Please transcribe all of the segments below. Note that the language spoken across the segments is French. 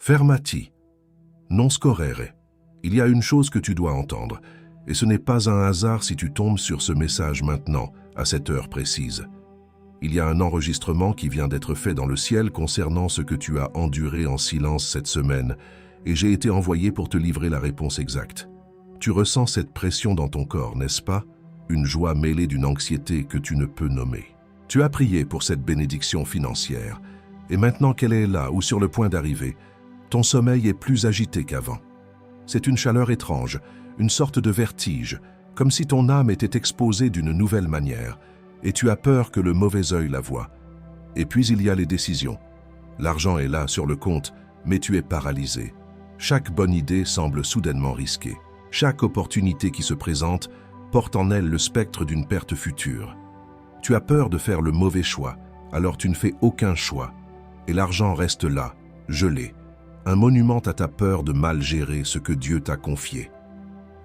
Fermati, non scorrere. Il y a une chose que tu dois entendre, et ce n'est pas un hasard si tu tombes sur ce message maintenant, à cette heure précise. Il y a un enregistrement qui vient d'être fait dans le ciel concernant ce que tu as enduré en silence cette semaine, et j'ai été envoyé pour te livrer la réponse exacte. Tu ressens cette pression dans ton corps, n'est-ce pas? Une joie mêlée d'une anxiété que tu ne peux nommer. Tu as prié pour cette bénédiction financière, et maintenant qu'elle est là ou sur le point d'arriver, ton sommeil est plus agité qu'avant. C'est une chaleur étrange, une sorte de vertige, comme si ton âme était exposée d'une nouvelle manière, et tu as peur que le mauvais œil la voie. Et puis il y a les décisions. L'argent est là sur le compte, mais tu es paralysé. Chaque bonne idée semble soudainement risquée. Chaque opportunité qui se présente porte en elle le spectre d'une perte future. Tu as peur de faire le mauvais choix, alors tu ne fais aucun choix. Et l'argent reste là, gelé, un monument à ta peur de mal gérer ce que Dieu t'a confié.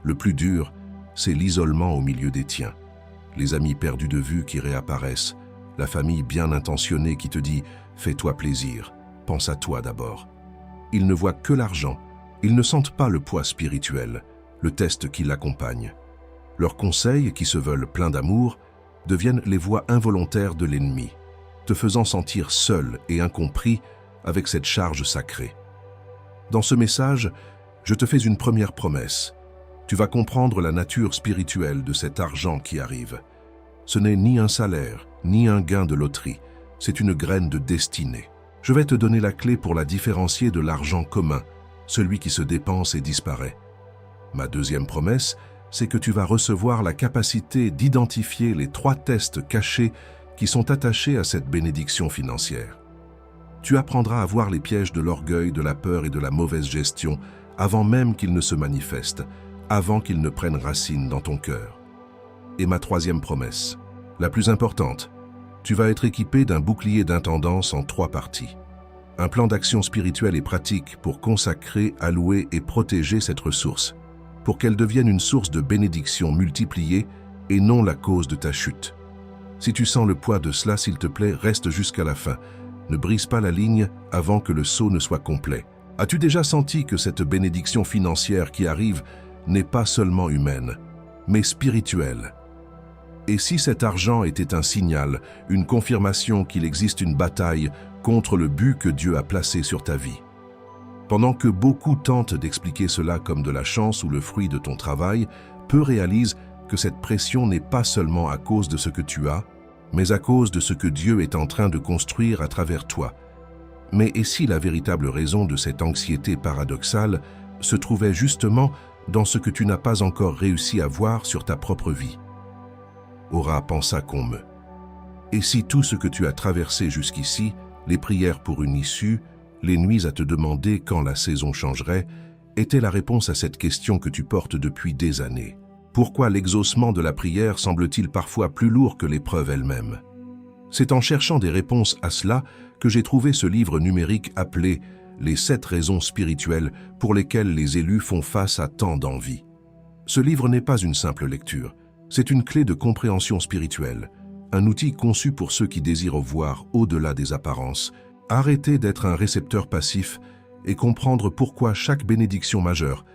Le plus dur, c'est l'isolement au milieu des tiens. Les amis perdus de vue qui réapparaissent, la famille bien intentionnée qui te dit « fais-toi plaisir, pense à toi d'abord ». Ils ne voient que l'argent, ils ne sentent pas le poids spirituel, le test qui l'accompagne. Leurs conseils, qui se veulent pleins d'amour, deviennent les voix involontaires de l'ennemi, te faisant sentir seul et incompris avec cette charge sacrée. Dans ce message, je te fais une première promesse. Tu vas comprendre la nature spirituelle de cet argent qui arrive. Ce n'est ni un salaire, ni un gain de loterie, c'est une graine de destinée. Je vais te donner la clé pour la différencier de l'argent commun, celui qui se dépense et disparaît. Ma deuxième promesse, c'est que tu vas recevoir la capacité d'identifier les 3 tests cachés qui sont attachés à cette bénédiction financière. Tu apprendras à voir les pièges de l'orgueil, de la peur et de la mauvaise gestion avant même qu'ils ne se manifestent, avant qu'ils ne prennent racine dans ton cœur. Et ma troisième promesse, la plus importante, tu vas être équipé d'un bouclier d'intendance en 3 parties. Un plan d'action spirituel et pratique pour consacrer, allouer et protéger cette ressource, pour qu'elle devienne une source de bénédiction multipliée et non la cause de ta chute. Si tu sens le poids de cela, s'il te plaît, reste jusqu'à la fin. Ne brise pas la ligne avant que le saut ne soit complet. As-tu déjà senti que cette bénédiction financière qui arrive n'est pas seulement humaine, mais spirituelle? Et si cet argent était un signal, une confirmation qu'il existe une bataille contre le but que Dieu a placé sur ta vie? Pendant que beaucoup tentent d'expliquer cela comme de la chance ou le fruit de ton travail, peu réalisent que cette pression n'est pas seulement à cause de ce que tu as, mais à cause de ce que Dieu est en train de construire à travers toi. Mais et si la véritable raison de cette anxiété paradoxale se trouvait justement dans ce que tu n'as pas encore réussi à voir sur ta propre vie? Ora pensa qu'on me. Et si tout ce que tu as traversé jusqu'ici, les prières pour une issue, les nuits à te demander quand la saison changerait, était la réponse à cette question que tu portes depuis des années? Pourquoi l'exaucement de la prière semble-t-il parfois plus lourd que l'épreuve elle-même? C'est en cherchant des réponses à cela que j'ai trouvé ce livre numérique appelé « Les 7 raisons spirituelles pour lesquelles les élus font face à tant d'envie ». Ce livre n'est pas une simple lecture, c'est une clé de compréhension spirituelle, un outil conçu pour ceux qui désirent voir au-delà des apparences, arrêter d'être un récepteur passif et comprendre pourquoi chaque bénédiction majeure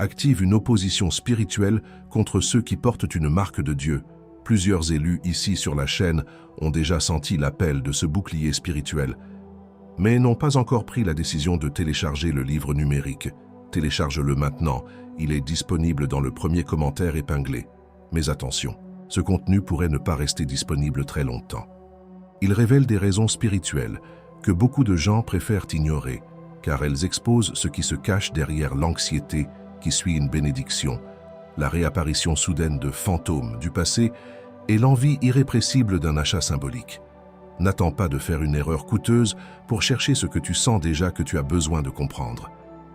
active une opposition spirituelle contre ceux qui portent une marque de Dieu. Plusieurs élus ici sur la chaîne ont déjà senti l'appel de ce bouclier spirituel, mais n'ont pas encore pris la décision de télécharger le livre numérique. Télécharge-le maintenant, il est disponible dans le premier commentaire épinglé. Mais attention, ce contenu pourrait ne pas rester disponible très longtemps. Il révèle des raisons spirituelles que beaucoup de gens préfèrent ignorer, car elles exposent ce qui se cache derrière l'anxiété qui suit une bénédiction, la réapparition soudaine de fantômes du passé et l'envie irrépressible d'un achat symbolique. N'attends pas de faire une erreur coûteuse pour chercher ce que tu sens déjà que tu as besoin de comprendre.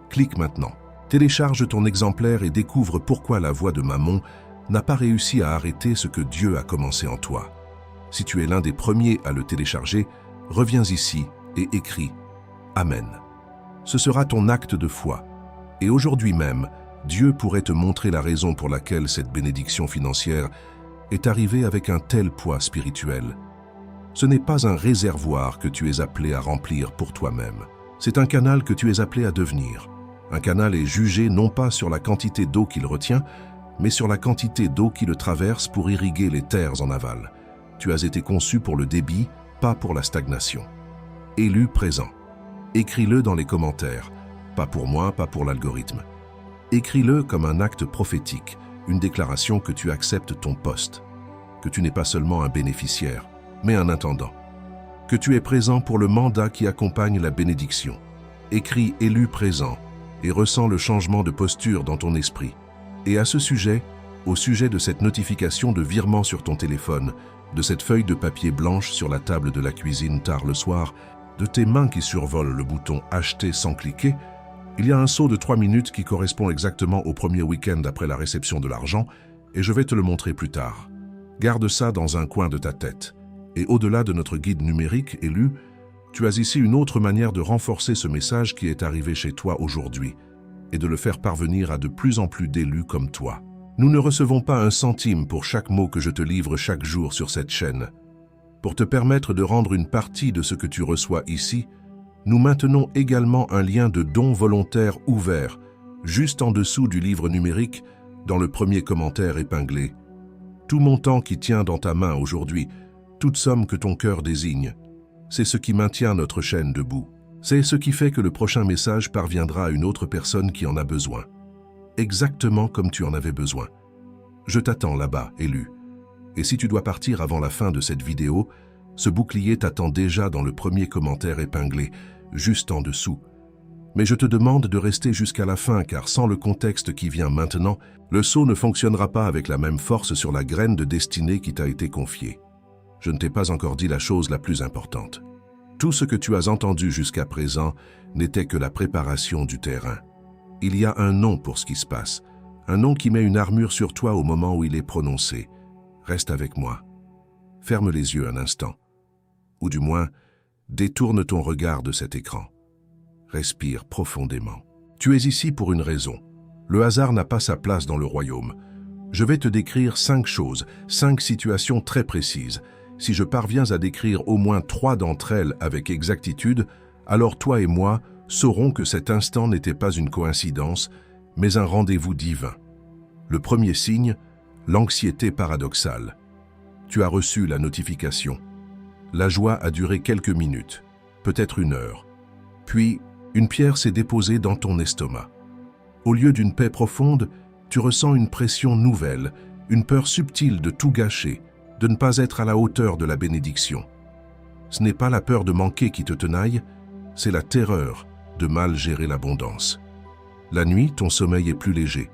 Clique maintenant, télécharge ton exemplaire et découvre pourquoi la voix de Mammon n'a pas réussi à arrêter ce que Dieu a commencé en toi. Si tu es l'un des premiers à le télécharger, reviens ici et écris « Amen ». Ce sera ton acte de foi. Et aujourd'hui même, Dieu pourrait te montrer la raison pour laquelle cette bénédiction financière est arrivée avec un tel poids spirituel. Ce n'est pas un réservoir que tu es appelé à remplir pour toi-même. C'est un canal que tu es appelé à devenir. Un canal est jugé non pas sur la quantité d'eau qu'il retient, mais sur la quantité d'eau qui le traverse pour irriguer les terres en aval. Tu as été conçu pour le débit, pas pour la stagnation. Élu présent. Écris-le dans les commentaires. Pas pour moi, pas pour l'algorithme. Écris-le comme un acte prophétique, une déclaration que tu acceptes ton poste, que tu n'es pas seulement un bénéficiaire, mais un intendant, que tu es présent pour le mandat qui accompagne la bénédiction. Écris « élu présent » et ressens le changement de posture dans ton esprit. Et à ce sujet, au sujet de cette notification de virement sur ton téléphone, de cette feuille de papier blanche sur la table de la cuisine tard le soir, de tes mains qui survolent le bouton « Acheter » sans cliquer, il y a un saut de 3 minutes qui correspond exactement au premier week-end après la réception de l'argent, et je vais te le montrer plus tard. Garde ça dans un coin de ta tête. Et au-delà de notre guide numérique élu, tu as ici une autre manière de renforcer ce message qui est arrivé chez toi aujourd'hui, et de le faire parvenir à de plus en plus d'élus comme toi. Nous ne recevons pas un centime pour chaque mot que je te livre chaque jour sur cette chaîne. Pour te permettre de rendre une partie de ce que tu reçois ici, nous maintenons également un lien de don volontaire ouvert, juste en dessous du livre numérique, dans le premier commentaire épinglé. Tout montant qui tient dans ta main aujourd'hui, toute somme que ton cœur désigne, c'est ce qui maintient notre chaîne debout. C'est ce qui fait que le prochain message parviendra à une autre personne qui en a besoin. Exactement comme tu en avais besoin. Je t'attends là-bas, élu. Et si tu dois partir avant la fin de cette vidéo, ce bouclier t'attend déjà dans le premier commentaire épinglé, juste en dessous. Mais je te demande de rester jusqu'à la fin car sans le contexte qui vient maintenant, le saut ne fonctionnera pas avec la même force sur la graine de destinée qui t'a été confiée. Je ne t'ai pas encore dit la chose la plus importante. Tout ce que tu as entendu jusqu'à présent n'était que la préparation du terrain. Il y a un nom pour ce qui se passe, un nom qui met une armure sur toi au moment où il est prononcé. Reste avec moi. Ferme les yeux un instant. Ou du moins, détourne ton regard de cet écran. Respire profondément. Tu es ici pour une raison. Le hasard n'a pas sa place dans le royaume. Je vais te décrire 5 choses, 5 situations très précises. Si je parviens à décrire au moins 3 d'entre elles avec exactitude, alors toi et moi saurons que cet instant n'était pas une coïncidence, mais un rendez-vous divin. Le premier signe, l'anxiété paradoxale. Tu as reçu la notification. La joie a duré quelques minutes, peut-être 1 heure. Puis, une pierre s'est déposée dans ton estomac. Au lieu d'une paix profonde, tu ressens une pression nouvelle, une peur subtile de tout gâcher, de ne pas être à la hauteur de la bénédiction. Ce n'est pas la peur de manquer qui te tenaille, c'est la terreur de mal gérer l'abondance. La nuit, ton sommeil est plus léger,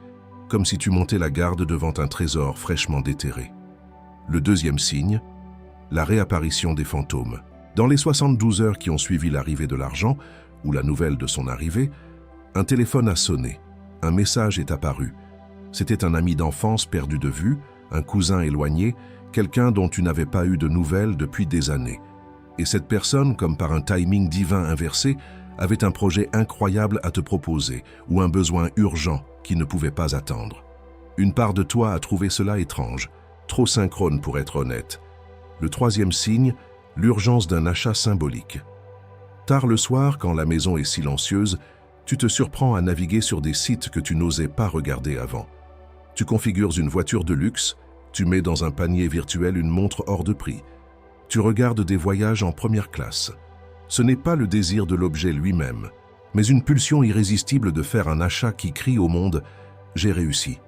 comme si tu montais la garde devant un trésor fraîchement déterré. Le deuxième signe, la réapparition des fantômes. Dans les 72 heures qui ont suivi l'arrivée de l'argent, ou la nouvelle de son arrivée, un téléphone a sonné, un message est apparu. C'était un ami d'enfance perdu de vue, un cousin éloigné, quelqu'un dont tu n'avais pas eu de nouvelles depuis des années. Et cette personne, comme par un timing divin inversé, avait un projet incroyable à te proposer, ou un besoin urgent qui ne pouvait pas attendre. Une part de toi a trouvé cela étrange, trop synchrone pour être honnête. Le troisième signe, l'urgence d'un achat symbolique. Tard le soir, quand la maison est silencieuse, tu te surprends à naviguer sur des sites que tu n'osais pas regarder avant. Tu configures une voiture de luxe, tu mets dans un panier virtuel une montre hors de prix. Tu regardes des voyages en première classe. Ce n'est pas le désir de l'objet lui-même, mais une pulsion irrésistible de faire un achat qui crie au monde « J'ai réussi ».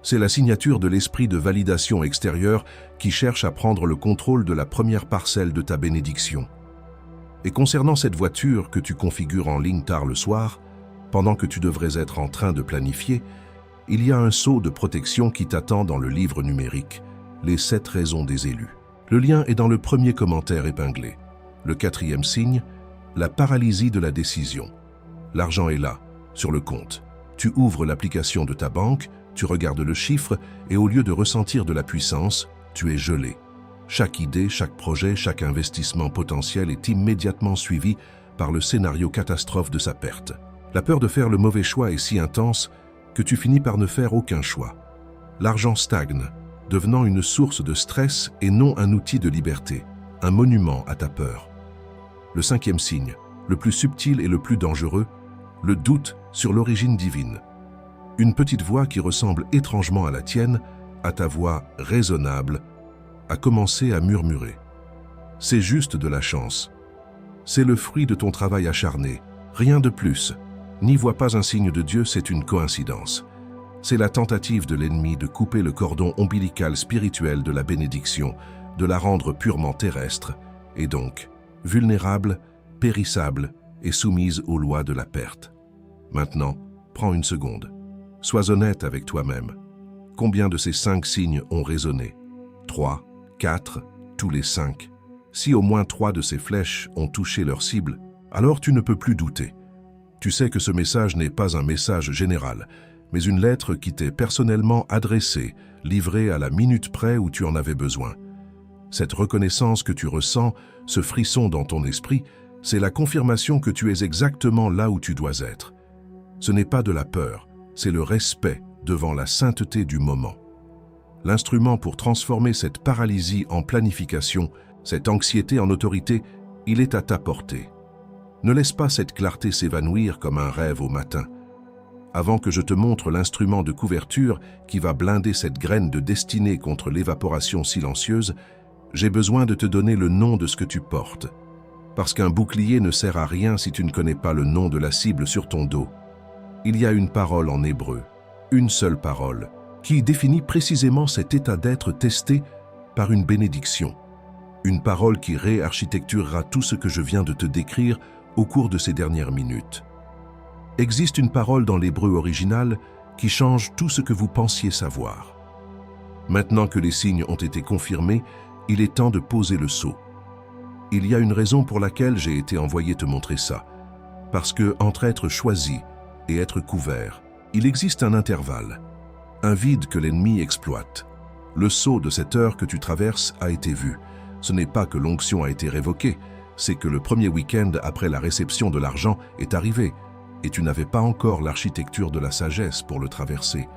C'est la signature de l'esprit de validation extérieure qui cherche à prendre le contrôle de la première parcelle de ta bénédiction. Et concernant cette voiture que tu configures en ligne tard le soir, pendant que tu devrais être en train de planifier, il y a un sceau de protection qui t'attend dans le livre numérique, les 7 raisons des élus. Le lien est dans le premier commentaire épinglé. Le quatrième signe, la paralysie de la décision. L'argent est là, sur le compte. Tu ouvres l'application de ta banque, tu regardes le chiffre et au lieu de ressentir de la puissance, tu es gelé. Chaque idée, chaque projet, chaque investissement potentiel est immédiatement suivi par le scénario catastrophe de sa perte. La peur de faire le mauvais choix est si intense que tu finis par ne faire aucun choix. L'argent stagne, devenant une source de stress et non un outil de liberté, un monument à ta peur. Le cinquième signe, le plus subtil et le plus dangereux, le doute sur l'origine divine. Une petite voix qui ressemble étrangement à la tienne, à ta voix raisonnable, a commencé à murmurer. C'est juste de la chance. C'est le fruit de ton travail acharné, rien de plus. N'y vois pas un signe de Dieu, c'est une coïncidence. C'est la tentative de l'ennemi de couper le cordon ombilical spirituel de la bénédiction, de la rendre purement terrestre, et donc vulnérable, périssable et soumise aux lois de la perte. Maintenant, prends une seconde. Sois honnête avec toi-même. Combien de ces 5 signes ont résonné? 3, 4, tous les 5. Si au moins 3 de ces flèches ont touché leur cible, alors tu ne peux plus douter. Tu sais que ce message n'est pas un message général, mais une lettre qui t'est personnellement adressée, livrée à la minute près où tu en avais besoin. Cette reconnaissance que tu ressens, ce frisson dans ton esprit, c'est la confirmation que tu es exactement là où tu dois être. Ce n'est pas de la peur, c'est le respect devant la sainteté du moment. L'instrument pour transformer cette paralysie en planification, cette anxiété en autorité, il est à ta portée. Ne laisse pas cette clarté s'évanouir comme un rêve au matin. Avant que je te montre l'instrument de couverture qui va blinder cette graine de destinée contre l'évaporation silencieuse, j'ai besoin de te donner le nom de ce que tu portes. Parce qu'un bouclier ne sert à rien si tu ne connais pas le nom de la cible sur ton dos. Il y a une parole en hébreu, une seule parole, qui définit précisément cet état d'être testé par une bénédiction. Une parole qui réarchitecturera tout ce que je viens de te décrire au cours de ces dernières minutes. Existe une parole dans l'hébreu original qui change tout ce que vous pensiez savoir. Maintenant que les signes ont été confirmés, il est temps de poser le sceau. Il y a une raison pour laquelle j'ai été envoyé te montrer ça. Parce que entre être choisi et être couvert, il existe un intervalle, un vide que l'ennemi exploite. Le sceau de cette heure que tu traverses a été vu. Ce n'est pas que l'onction a été révoquée, c'est que le premier week-end après la réception de l'argent est arrivé, et tu n'avais pas encore l'architecture de la sagesse pour le traverser.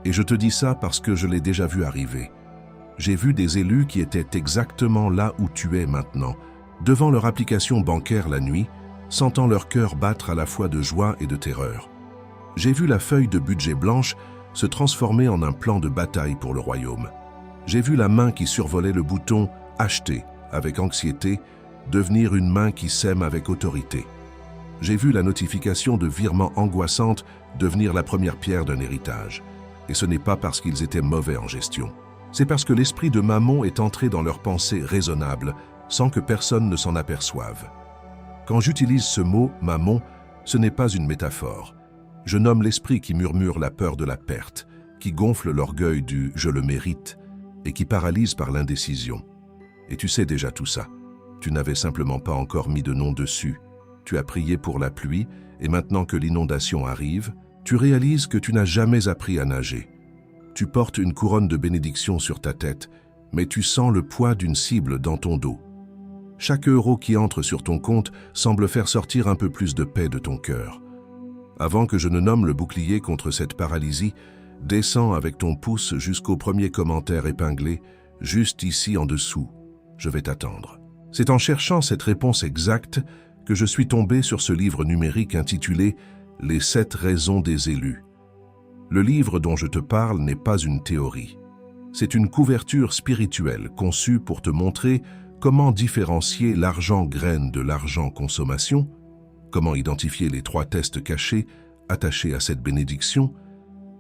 Et je te dis ça parce que je l'ai déjà vu arriver. J'ai vu des élus qui étaient exactement là où tu es maintenant, devant leur application bancaire la nuit, sentant leur cœur battre à la fois de joie et de terreur. J'ai vu la feuille de budget blanche se transformer en un plan de bataille pour le royaume. J'ai vu la main qui survolait le bouton « Acheter » avec anxiété devenir une main qui sème avec autorité. J'ai vu la notification de virement angoissante devenir la première pierre d'un héritage. Et ce n'est pas parce qu'ils étaient mauvais en gestion. C'est parce que l'esprit de Mammon est entré dans leurs pensées raisonnables, sans que personne ne s'en aperçoive. Quand j'utilise ce mot « Mammon », ce n'est pas une métaphore. Je nomme l'esprit qui murmure la peur de la perte, qui gonfle l'orgueil du « je le mérite » et qui paralyse par l'indécision. Et tu sais déjà tout ça. Tu n'avais simplement pas encore mis de nom dessus. Tu as prié pour la pluie, et maintenant que l'inondation arrive, tu réalises que tu n'as jamais appris à nager. Tu portes une couronne de bénédiction sur ta tête, mais tu sens le poids d'une cible dans ton dos. Chaque euro qui entre sur ton compte semble faire sortir un peu plus de paix de ton cœur. Avant que je ne nomme le bouclier contre cette paralysie, descends avec ton pouce jusqu'au premier commentaire épinglé, juste ici en dessous. Je vais t'attendre. C'est en cherchant cette réponse exacte que je suis tombé sur ce livre numérique intitulé « Les 7 raisons des élus ». Le livre dont je te parle n'est pas une théorie. C'est une couverture spirituelle conçue pour te montrer comment différencier l'argent graine de l'argent consommation, comment identifier les 3 tests cachés attachés à cette bénédiction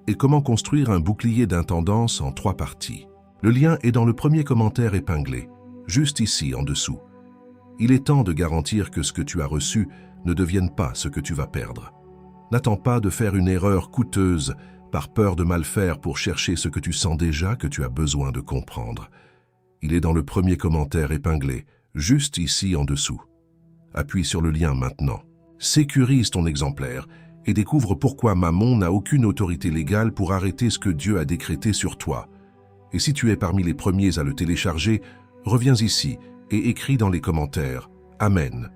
et comment construire un bouclier d'intendance en 3 parties. Le lien est dans le premier commentaire épinglé, juste ici en dessous. Il est temps de garantir que ce que tu as reçu ne devienne pas ce que tu vas perdre. N'attends pas de faire une erreur coûteuse par peur de mal faire pour chercher ce que tu sens déjà que tu as besoin de comprendre. Il est dans le premier commentaire épinglé, juste ici en dessous. Appuie sur le lien maintenant. Sécurise ton exemplaire et découvre pourquoi Mammon n'a aucune autorité légale pour arrêter ce que Dieu a décrété sur toi. Et si tu es parmi les premiers à le télécharger, reviens ici et écris dans les commentaires « Amen ».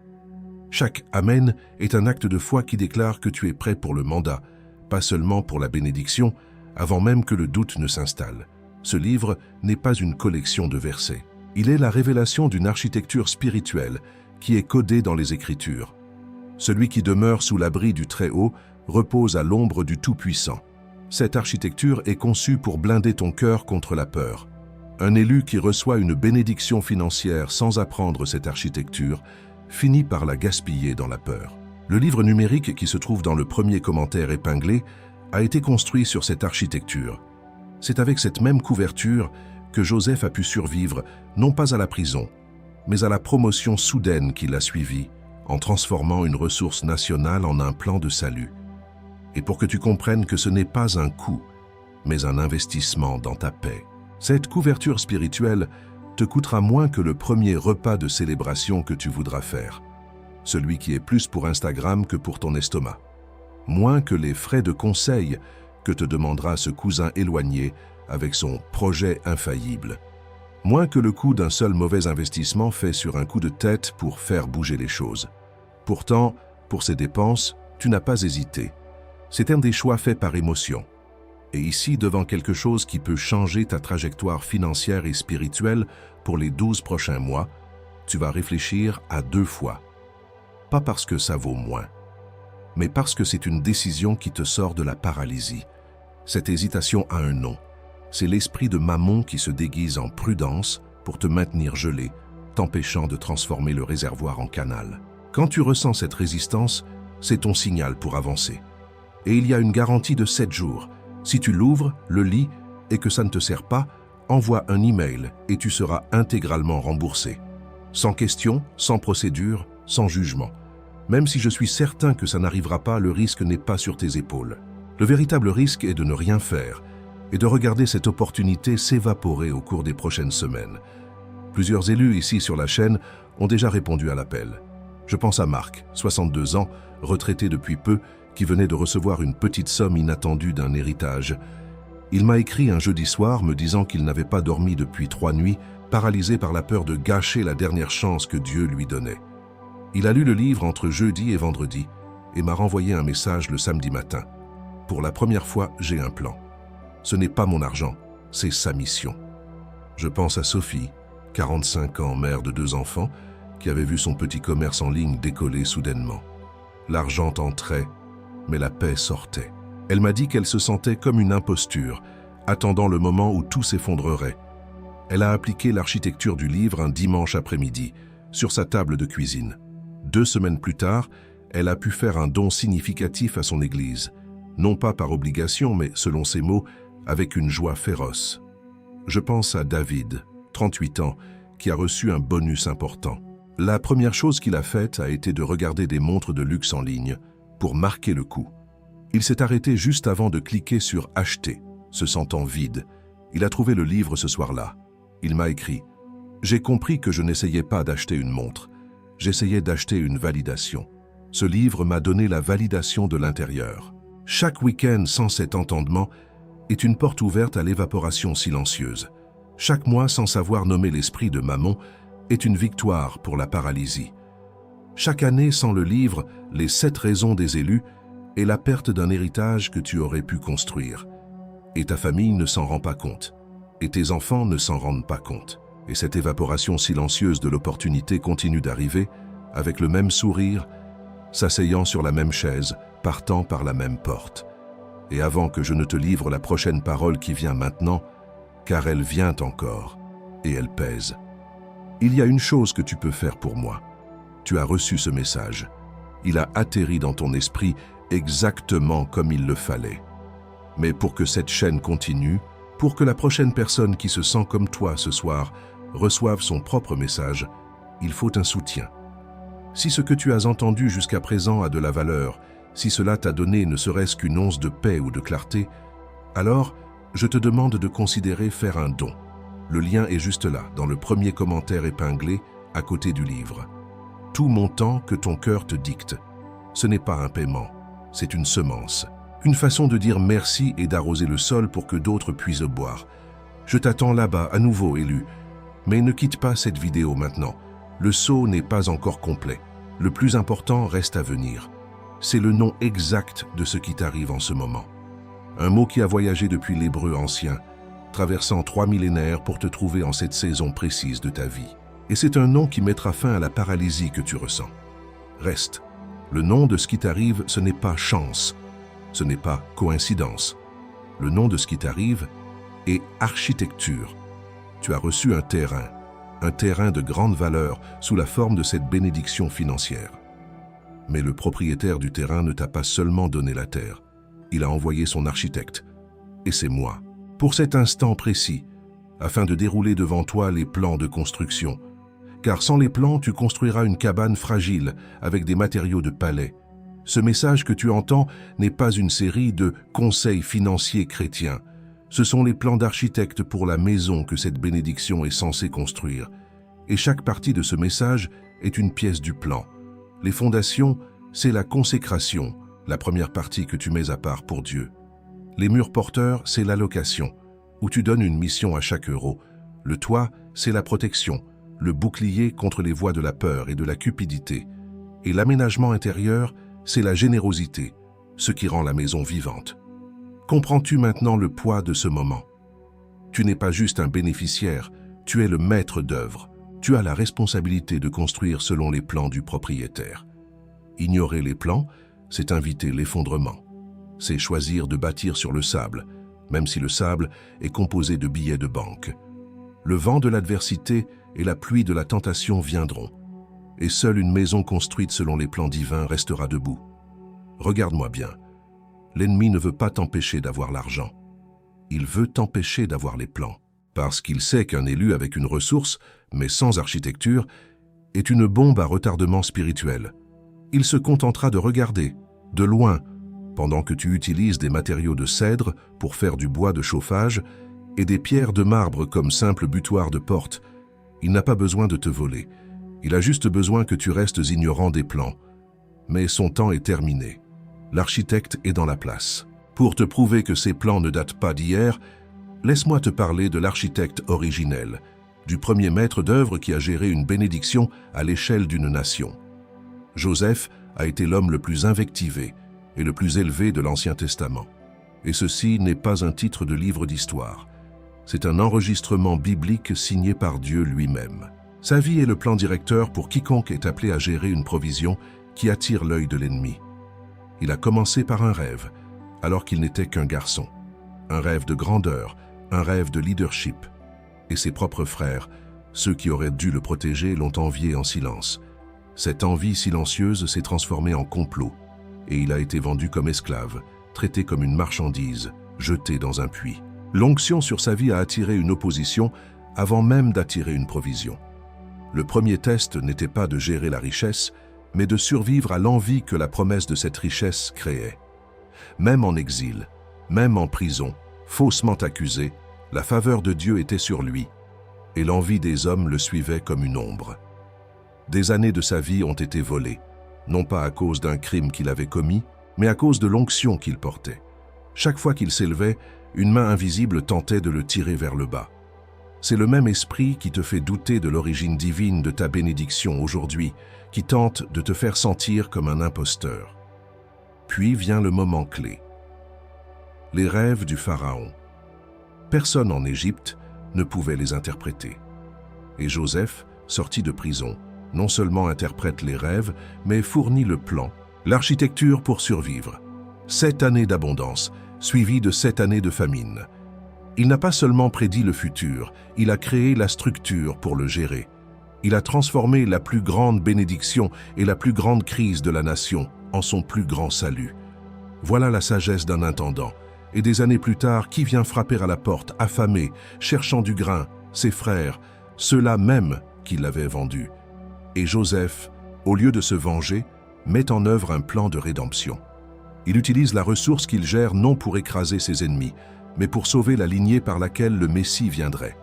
Chaque « Amen » est un acte de foi qui déclare que tu es prêt pour le mandat, pas seulement pour la bénédiction, avant même que le doute ne s'installe. Ce livre n'est pas une collection de versets. Il est la révélation d'une architecture spirituelle qui est codée dans les Écritures. Celui qui demeure sous l'abri du Très-Haut repose à l'ombre du Tout-Puissant. Cette architecture est conçue pour blinder ton cœur contre la peur. Un élu qui reçoit une bénédiction financière sans apprendre cette architecture finit par la gaspiller dans la peur. Le livre numérique qui se trouve dans le premier commentaire épinglé a été construit sur cette architecture. C'est avec cette même couverture que Joseph a pu survivre, non pas à la prison, mais à la promotion soudaine qui l'a suivi, en transformant une ressource nationale en un plan de salut. Et pour que tu comprennes que ce n'est pas un coût, mais un investissement dans ta paix. Cette couverture spirituelle te coûtera moins que le premier repas de célébration que tu voudras faire, celui qui est plus pour Instagram que pour ton estomac. Moins que les frais de conseil que te demandera ce cousin éloigné avec son projet infaillible. Moins que le coût d'un seul mauvais investissement fait sur un coup de tête pour faire bouger les choses. Pourtant, pour ces dépenses, tu n'as pas hésité. C'est un des choix faits par émotion. Et ici, devant quelque chose qui peut changer ta trajectoire financière et spirituelle pour les 12 prochains mois, tu vas réfléchir à 2 fois. Pas parce que ça vaut moins, mais parce que c'est une décision qui te sort de la paralysie. Cette hésitation a un nom. C'est l'esprit de Mammon qui se déguise en prudence pour te maintenir gelé, t'empêchant de transformer le réservoir en canal. Quand tu ressens cette résistance, c'est ton signal pour avancer. Et il y a une garantie de 7 jours. Si tu l'ouvres, le lis et que ça ne te sert pas, envoie un email et tu seras intégralement remboursé. Sans question, sans procédure, sans jugement. Même si je suis certain que ça n'arrivera pas, le risque n'est pas sur tes épaules. Le véritable risque est de ne rien faire et de regarder cette opportunité s'évaporer au cours des prochaines semaines. Plusieurs élus ici sur la chaîne ont déjà répondu à l'appel. Je pense à Marc, 62 ans, retraité depuis peu, qui venait de recevoir une petite somme inattendue d'un héritage. Il m'a écrit un jeudi soir me disant qu'il n'avait pas dormi depuis 3 nuits, paralysé par la peur de gâcher la dernière chance que Dieu lui donnait. Il a lu le livre entre jeudi et vendredi et m'a renvoyé un message le samedi matin. Pour la première fois, j'ai un plan. Ce n'est pas mon argent, c'est sa mission. Je pense à Sophie, 45 ans, mère de 2 enfants, qui avait vu son petit commerce en ligne décoller soudainement. L'argent entrait, mais la paix sortait. Elle m'a dit qu'elle se sentait comme une imposture, attendant le moment où tout s'effondrerait. Elle a appliqué l'architecture du livre un dimanche après-midi, sur sa table de cuisine. 2 semaines plus tard, elle a pu faire un don significatif à son église, non pas par obligation, mais selon ses mots, avec une joie féroce. Je pense à David, 38 ans, qui a reçu un bonus important. La première chose qu'il a faite a été de regarder des montres de luxe en ligne pour marquer le coup. Il s'est arrêté juste avant de cliquer sur « Acheter », se sentant vide. Il a trouvé le livre ce soir-là. Il m'a écrit « J'ai compris que je n'essayais pas d'acheter une montre. J'essayais d'acheter une validation. Ce livre m'a donné la validation de l'intérieur. Chaque week-end sans cet entendement est une porte ouverte à l'évaporation silencieuse. Chaque mois sans savoir nommer l'esprit de Mammon est une victoire pour la paralysie. Chaque année sans le livre, les 7 raisons des élus, est la perte d'un héritage que tu aurais pu construire. Et ta famille ne s'en rend pas compte. Et tes enfants ne s'en rendent pas compte. Et cette évaporation silencieuse de l'opportunité continue d'arriver, avec le même sourire, s'asseyant sur la même chaise, partant par la même porte. Et avant que je ne te livre la prochaine parole qui vient maintenant, car elle vient encore, et elle pèse. Il y a une chose que tu peux faire pour moi. Tu as reçu ce message. Il a atterri dans ton esprit exactement comme il le fallait. Mais pour que cette chaîne continue, pour que la prochaine personne qui se sent comme toi ce soir reçoive son propre message, il faut un soutien. Si ce que tu as entendu jusqu'à présent a de la valeur, si cela t'a donné ne serait-ce qu'une once de paix ou de clarté, alors je te demande de considérer faire un don. Le lien est juste là, dans le premier commentaire épinglé, à côté du livre. Tout montant que ton cœur te dicte. Ce n'est pas un paiement, c'est une semence. Une façon de dire merci et d'arroser le sol pour que d'autres puissent boire. Je t'attends là-bas, à nouveau élu. Mais ne quitte pas cette vidéo maintenant. Le saut n'est pas encore complet. Le plus important reste à venir. C'est le nom exact de ce qui t'arrive en ce moment. Un mot qui a voyagé depuis l'hébreu ancien, traversant 3 millénaires pour te trouver en cette saison précise de ta vie. Et c'est un nom qui mettra fin à la paralysie que tu ressens. Reste. Le nom de ce qui t'arrive, ce n'est pas chance, ce n'est pas coïncidence. Le nom de ce qui t'arrive est architecture. Tu as reçu un terrain de grande valeur sous la forme de cette bénédiction financière. Mais le propriétaire du terrain ne t'a pas seulement donné la terre, il a envoyé son architecte, et c'est moi, pour cet instant précis, afin de dérouler devant toi les plans de construction. Car sans les plans, tu construiras une cabane fragile avec des matériaux de palais. Ce message que tu entends n'est pas une série de conseils financiers chrétiens. Ce sont les plans d'architecte pour la maison que cette bénédiction est censée construire. Et chaque partie de ce message est une pièce du plan. Les fondations, c'est la consécration, la première partie que tu mets à part pour Dieu. Les murs porteurs, c'est l'allocation, où tu donnes une mission à chaque euro. Le toit, c'est la protection, le bouclier contre les voies de la peur et de la cupidité. Et l'aménagement intérieur, c'est la générosité, ce qui rend la maison vivante. Comprends-tu maintenant le poids de ce moment? Tu n'es pas juste un bénéficiaire, tu es le maître d'œuvre. Tu as la responsabilité de construire selon les plans du propriétaire. Ignorer les plans, c'est inviter l'effondrement. C'est choisir de bâtir sur le sable, même si le sable est composé de billets de banque. Le vent de l'adversité et la pluie de la tentation viendront, et seule une maison construite selon les plans divins restera debout. Regarde-moi bien, l'ennemi ne veut pas t'empêcher d'avoir l'argent. Il veut t'empêcher d'avoir les plans, parce qu'il sait qu'un élu avec une ressource, mais sans architecture, est une bombe à retardement spirituel. Il se contentera de regarder, de loin, pendant que tu utilises des matériaux de cèdre pour faire du bois de chauffage et des pierres de marbre comme simple butoir de porte. Il n'a pas besoin de te voler. Il a juste besoin que tu restes ignorant des plans. Mais son temps est terminé. L'architecte est dans la place. Pour te prouver que ces plans ne datent pas d'hier, laisse-moi te parler de l'architecte originel, du premier maître d'œuvre qui a géré une bénédiction à l'échelle d'une nation. Joseph a été l'homme le plus invectivé et le plus élevé de l'Ancien Testament. Et ceci n'est pas un titre de livre d'histoire. C'est un enregistrement biblique signé par Dieu lui-même. Sa vie est le plan directeur pour quiconque est appelé à gérer une provision qui attire l'œil de l'ennemi. Il a commencé par un rêve, alors qu'il n'était qu'un garçon. Un rêve de grandeur, un rêve de leadership. Et ses propres frères, ceux qui auraient dû le protéger, l'ont envié en silence. Cette envie silencieuse s'est transformée en complot, et il a été vendu comme esclave, traité comme une marchandise, jeté dans un puits. L'onction sur sa vie a attiré une opposition avant même d'attirer une provision. Le premier test n'était pas de gérer la richesse, mais de survivre à l'envie que la promesse de cette richesse créait. Même en exil, même en prison, faussement accusé, la faveur de Dieu était sur lui, et l'envie des hommes le suivait comme une ombre. Des années de sa vie ont été volées, non pas à cause d'un crime qu'il avait commis, mais à cause de l'onction qu'il portait. Chaque fois qu'il s'élevait, une main invisible tentait de le tirer vers le bas. C'est le même esprit qui te fait douter de l'origine divine de ta bénédiction aujourd'hui, qui tente de te faire sentir comme un imposteur. Puis vient le moment clé. Les rêves du Pharaon. Personne en Égypte ne pouvait les interpréter. Et Joseph, sorti de prison, non seulement interprète les rêves, mais fournit le plan, l'architecture pour survivre. 7 années d'abondance, suivies de 7 années de famine. Il n'a pas seulement prédit le futur, il a créé la structure pour le gérer. Il a transformé la plus grande bénédiction et la plus grande crise de la nation en son plus grand salut. Voilà la sagesse d'un intendant. Et des années plus tard, qui vient frapper à la porte, affamé, cherchant du grain? Ses frères, ceux-là même qui l'avaient vendu. Et Joseph, au lieu de se venger, met en œuvre un plan de rédemption. Il utilise la ressource qu'il gère non pour écraser ses ennemis, mais pour sauver la lignée par laquelle le Messie viendrait.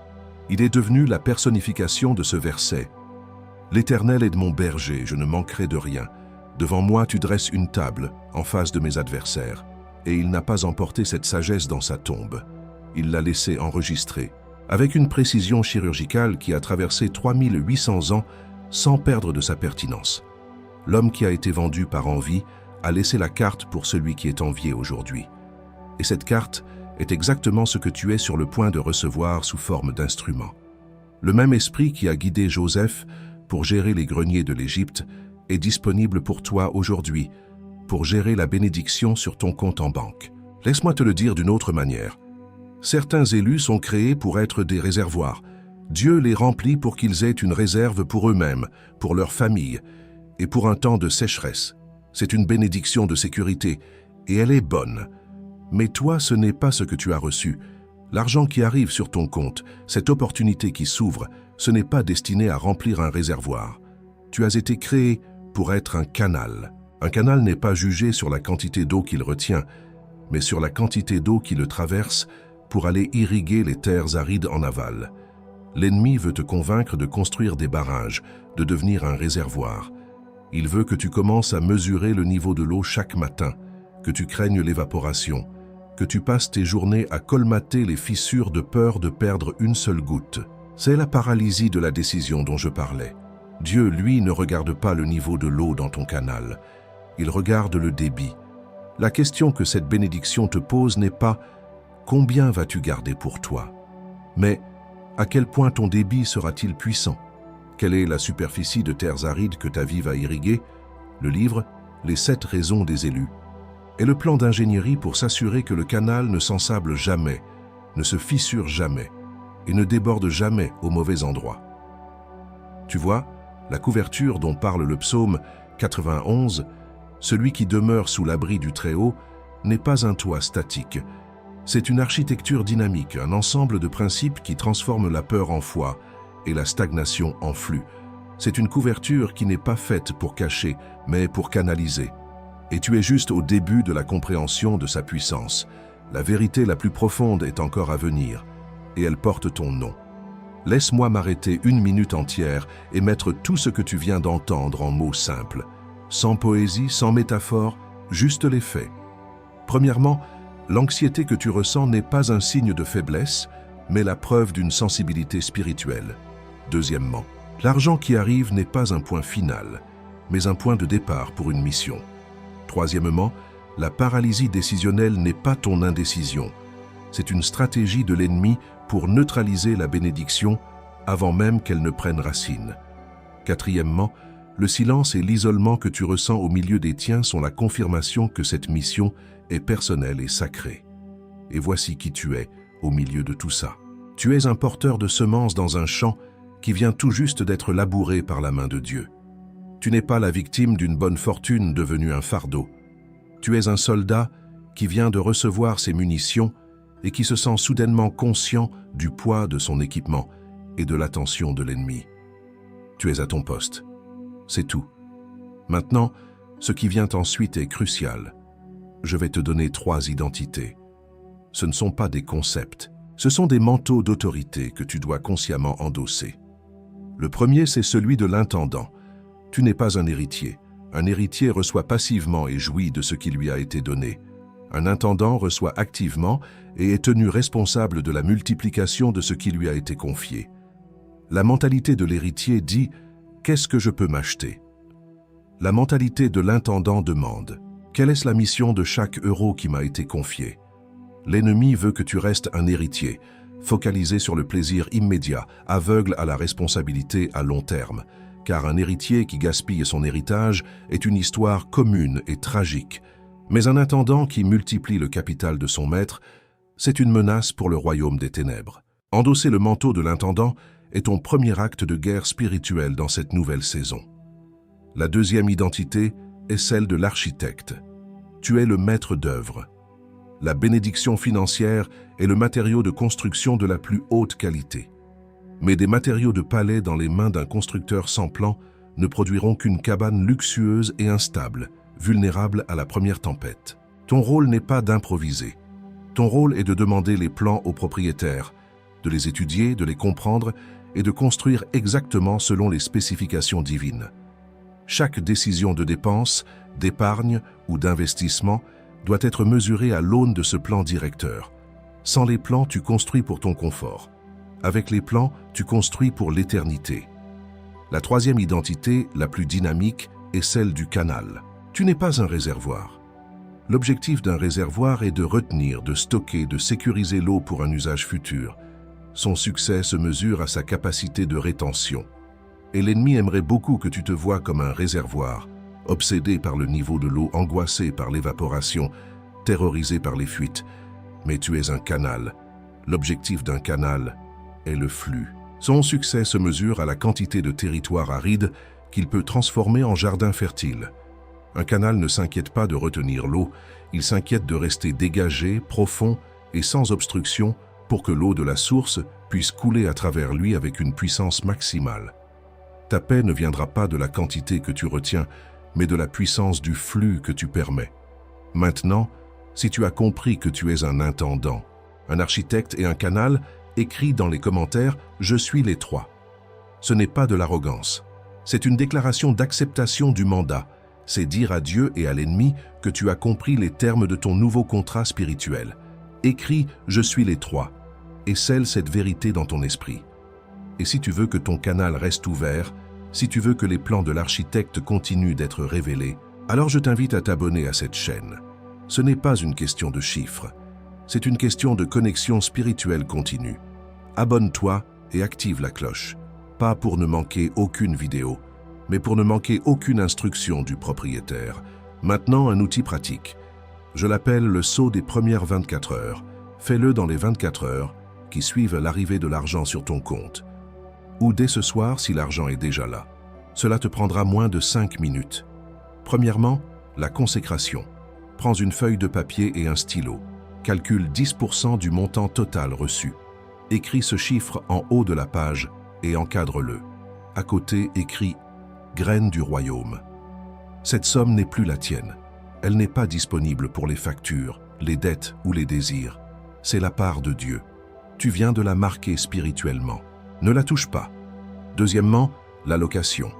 Il est devenu la personnification de ce verset. « L'Éternel est de mon berger, je ne manquerai de rien. Devant moi tu dresses une table, en face de mes adversaires. » Et il n'a pas emporté cette sagesse dans sa tombe. Il l'a laissée enregistrer, avec une précision chirurgicale qui a traversé 3800 ans sans perdre de sa pertinence. L'homme qui a été vendu par envie a laissé la carte pour celui qui est envié aujourd'hui. Et cette carte est exactement ce que tu es sur le point de recevoir sous forme d'instrument. Le même esprit qui a guidé Joseph pour gérer les greniers de l'Égypte est disponible pour toi aujourd'hui pour gérer la bénédiction sur ton compte en banque. Laisse-moi te le dire d'une autre manière. Certains élus sont créés pour être des réservoirs. Dieu les remplit pour qu'ils aient une réserve pour eux-mêmes, pour leur famille et pour un temps de sécheresse. C'est une bénédiction de sécurité et elle est bonne. Mais toi, ce n'est pas ce que tu as reçu. L'argent qui arrive sur ton compte, cette opportunité qui s'ouvre, ce n'est pas destiné à remplir un réservoir. Tu as été créé pour être un canal. Un canal n'est pas jugé sur la quantité d'eau qu'il retient, mais sur la quantité d'eau qui le traverse pour aller irriguer les terres arides en aval. L'ennemi veut te convaincre de construire des barrages, de devenir un réservoir. Il veut que tu commences à mesurer le niveau de l'eau chaque matin, que tu craignes l'évaporation, que tu passes tes journées à colmater les fissures de peur de perdre une seule goutte. C'est la paralysie de la décision dont je parlais. Dieu, lui, ne regarde pas le niveau de l'eau dans ton canal. Il regarde le débit. La question que cette bénédiction te pose n'est pas « Combien vas-tu garder pour toi ?» mais « À quel point ton débit sera-t-il puissant ?» Quelle est la superficie de terres arides que ta vie va irriguer? Le livre « Les 7 raisons des élus » est le plan d'ingénierie pour s'assurer que le canal ne s'ensable jamais, ne se fissure jamais et ne déborde jamais au mauvais endroit. Tu vois, la couverture dont parle le psaume 91, celui qui demeure sous l'abri du Très-Haut, n'est pas un toit statique. C'est une architecture dynamique, un ensemble de principes qui transforment la peur en foi et la stagnation en flux. C'est une couverture qui n'est pas faite pour cacher, mais pour canaliser. Et tu es juste au début de la compréhension de sa puissance. La vérité la plus profonde est encore à venir, et elle porte ton nom. Laisse-moi m'arrêter 1 minute entière et mettre tout ce que tu viens d'entendre en mots simples. Sans poésie, sans métaphore, juste les faits. Premièrement, l'anxiété que tu ressens n'est pas un signe de faiblesse, mais la preuve d'une sensibilité spirituelle. Deuxièmement, l'argent qui arrive n'est pas un point final, mais un point de départ pour une mission. Troisièmement, la paralysie décisionnelle n'est pas ton indécision. C'est une stratégie de l'ennemi pour neutraliser la bénédiction avant même qu'elle ne prenne racine. Quatrièmement, le silence et l'isolement que tu ressens au milieu des tiens sont la confirmation que cette mission est personnelle et sacrée. Et voici qui tu es au milieu de tout ça. Tu es un porteur de semences dans un champ qui vient tout juste d'être labouré par la main de Dieu. Tu n'es pas la victime d'une bonne fortune devenue un fardeau. Tu es un soldat qui vient de recevoir ses munitions et qui se sent soudainement conscient du poids de son équipement et de l'attention de l'ennemi. Tu es à ton poste. C'est tout. Maintenant, ce qui vient ensuite est crucial. Je vais te donner 3 identités. Ce ne sont pas des concepts, ce sont des manteaux d'autorité que tu dois consciemment endosser. Le premier, c'est celui de l'intendant. Tu n'es pas un héritier. Un héritier reçoit passivement et jouit de ce qui lui a été donné. Un intendant reçoit activement et est tenu responsable de la multiplication de ce qui lui a été confié. La mentalité de l'héritier dit « Qu'est-ce que je peux m'acheter ?» La mentalité de l'intendant demande « Quelle est la mission de chaque euro qui m'a été confié ?» L'ennemi veut que tu restes un héritier, focalisé sur le plaisir immédiat, aveugle à la responsabilité à long terme, car un héritier qui gaspille son héritage est une histoire commune et tragique. Mais un intendant qui multiplie le capital de son maître, c'est une menace pour le royaume des ténèbres. Endosser le manteau de l'intendant est ton premier acte de guerre spirituelle dans cette nouvelle saison. La deuxième identité est celle de l'architecte. Tu es le maître d'œuvre. La bénédiction financière est le matériau de construction de la plus haute qualité. Mais des matériaux de palais dans les mains d'un constructeur sans plan ne produiront qu'une cabane luxueuse et instable, vulnérable à la première tempête. Ton rôle n'est pas d'improviser. Ton rôle est de demander les plans aux propriétaires, de les étudier, de les comprendre et de construire exactement selon les spécifications divines. Chaque décision de dépense, d'épargne ou d'investissement doit être mesurée à l'aune de ce plan directeur. Sans les plans, tu construis pour ton confort. Avec les plans, tu construis pour l'éternité. La troisième identité, la plus dynamique, est celle du canal. Tu n'es pas un réservoir. L'objectif d'un réservoir est de retenir, de stocker, de sécuriser l'eau pour un usage futur. Son succès se mesure à sa capacité de rétention. Et l'ennemi aimerait beaucoup que tu te vois comme un réservoir, obsédé par le niveau de l'eau, angoissé par l'évaporation, terrorisé par les fuites. Mais tu es un canal. L'objectif d'un canal est le flux. Son succès se mesure à la quantité de territoire aride qu'il peut transformer en jardin fertile. Un canal ne s'inquiète pas de retenir l'eau, il s'inquiète de rester dégagé, profond et sans obstruction pour que l'eau de la source puisse couler à travers lui avec une puissance maximale. Ta paix ne viendra pas de la quantité que tu retiens, mais de la puissance du flux que tu permets. Maintenant, si tu as compris que tu es un intendant, un architecte et un canal, écris dans les commentaires « Je suis les trois ». Ce n'est pas de l'arrogance. C'est une déclaration d'acceptation du mandat. C'est dire à Dieu et à l'ennemi que tu as compris les termes de ton nouveau contrat spirituel. Écris « Je suis les trois » et scelle cette vérité dans ton esprit. Et si tu veux que ton canal reste ouvert, si tu veux que les plans de l'architecte continuent d'être révélés, alors je t'invite à t'abonner à cette chaîne. Ce n'est pas une question de chiffres, c'est une question de connexion spirituelle continue. Abonne-toi et active la cloche, pas pour ne manquer aucune vidéo, mais pour ne manquer aucune instruction du propriétaire. Maintenant, un outil pratique. Je l'appelle le sceau des premières 24 heures. Fais-le dans les 24 heures qui suivent l'arrivée de l'argent sur ton compte. Ou dès ce soir si l'argent est déjà là. Cela te prendra moins de 5 minutes. Premièrement, la consécration. Prends une feuille de papier et un stylo. Calcule 10% du montant total reçu. Écris ce chiffre en haut de la page et encadre-le. À côté, écris « Graine du royaume ». Cette somme n'est plus la tienne. Elle n'est pas disponible pour les factures, les dettes ou les désirs. C'est la part de Dieu. Tu viens de la marquer spirituellement. Ne la touche pas. Deuxièmement, l'allocation.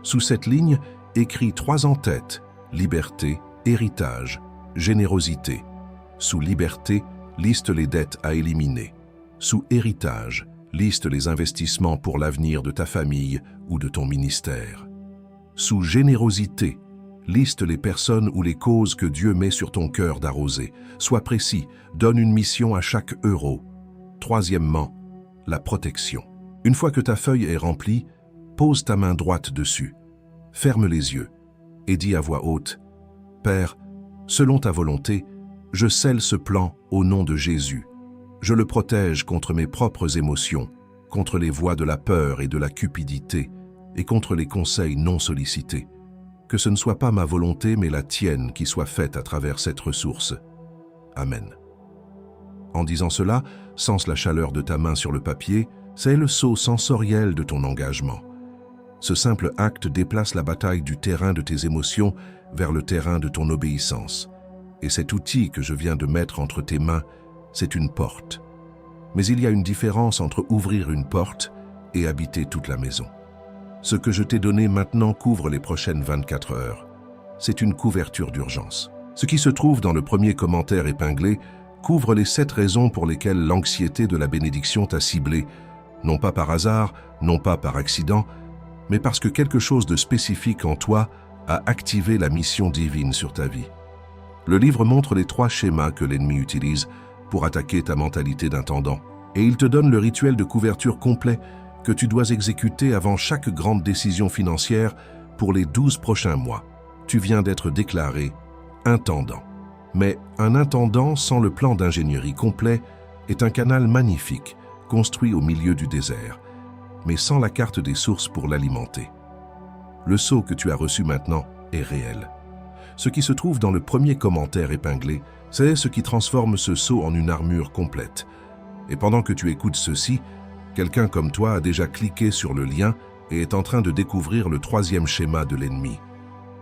Sous cette ligne, écris 3 en-têtes, liberté, héritage, générosité. Sous liberté, liste les dettes à éliminer. Sous héritage, liste les investissements pour l'avenir de ta famille ou de ton ministère. Sous générosité, liste les personnes ou les causes que Dieu met sur ton cœur d'arroser. Sois précis, donne une mission à chaque euro. Troisièmement, la protection. Une fois que ta feuille est remplie, pose ta main droite dessus, ferme les yeux et dis à voix haute « Père, selon ta volonté, je scelle ce plan au nom de Jésus. Je le protège contre mes propres émotions, contre les voix de la peur et de la cupidité, et contre les conseils non sollicités. Que ce ne soit pas ma volonté, mais la tienne qui soit faite à travers cette ressource. Amen. » En disant cela, sens la chaleur de ta main sur le papier, c'est le saut sensoriel de ton engagement. Ce simple acte déplace la bataille du terrain de tes émotions vers le terrain de ton obéissance. Et cet outil que je viens de mettre entre tes mains, c'est une porte. Mais il y a une différence entre ouvrir une porte et habiter toute la maison. Ce que je t'ai donné maintenant couvre les prochaines 24 heures. C'est une couverture d'urgence. Ce qui se trouve dans le premier commentaire épinglé couvre les 7 raisons pour lesquelles l'anxiété de la bénédiction t'a ciblé, non pas par hasard, non pas par accident, mais parce que quelque chose de spécifique en toi a activé la mission divine sur ta vie. Le livre montre les 3 schémas que l'ennemi utilise pour attaquer ta mentalité d'intendant, et il te donne le rituel de couverture complet que tu dois exécuter avant chaque grande décision financière pour les 12 prochains mois. Tu viens d'être déclaré intendant. Mais un intendant sans le plan d'ingénierie complet est un canal magnifique, construit au milieu du désert, mais sans la carte des sources pour l'alimenter. Le sceau que tu as reçu maintenant est réel. Ce qui se trouve dans le premier commentaire épinglé, c'est ce qui transforme ce sceau en une armure complète. Et pendant que tu écoutes ceci, quelqu'un comme toi a déjà cliqué sur le lien et est en train de découvrir le 3e schéma de l'ennemi.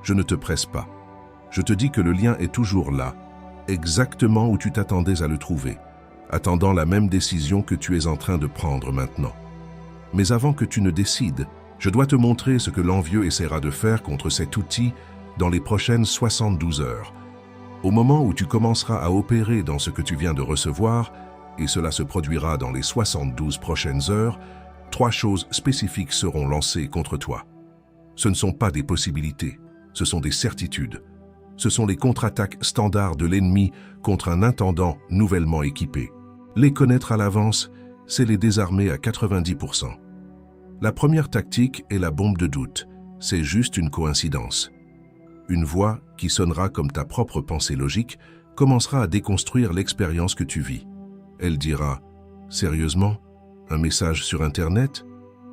Je ne te presse pas. Je te dis que le lien est toujours là, exactement où tu t'attendais à le trouver, attendant la même décision que tu es en train de prendre maintenant. Mais avant que tu ne décides, je dois te montrer ce que l'envieux essaiera de faire contre cet outil dans les prochaines 72 heures. Au moment où tu commenceras à opérer dans ce que tu viens de recevoir, et cela se produira dans les 72 prochaines heures, 3 choses spécifiques seront lancées contre toi. Ce ne sont pas des possibilités, ce sont des certitudes. Ce sont les contre-attaques standards de l'ennemi contre un intendant nouvellement équipé. Les connaître à l'avance, c'est les désarmer à 90%. La première tactique est la bombe de doute. C'est juste une coïncidence. Une voix, qui sonnera comme ta propre pensée logique, commencera à déconstruire l'expérience que tu vis. Elle dira « Sérieusement? Un message sur Internet?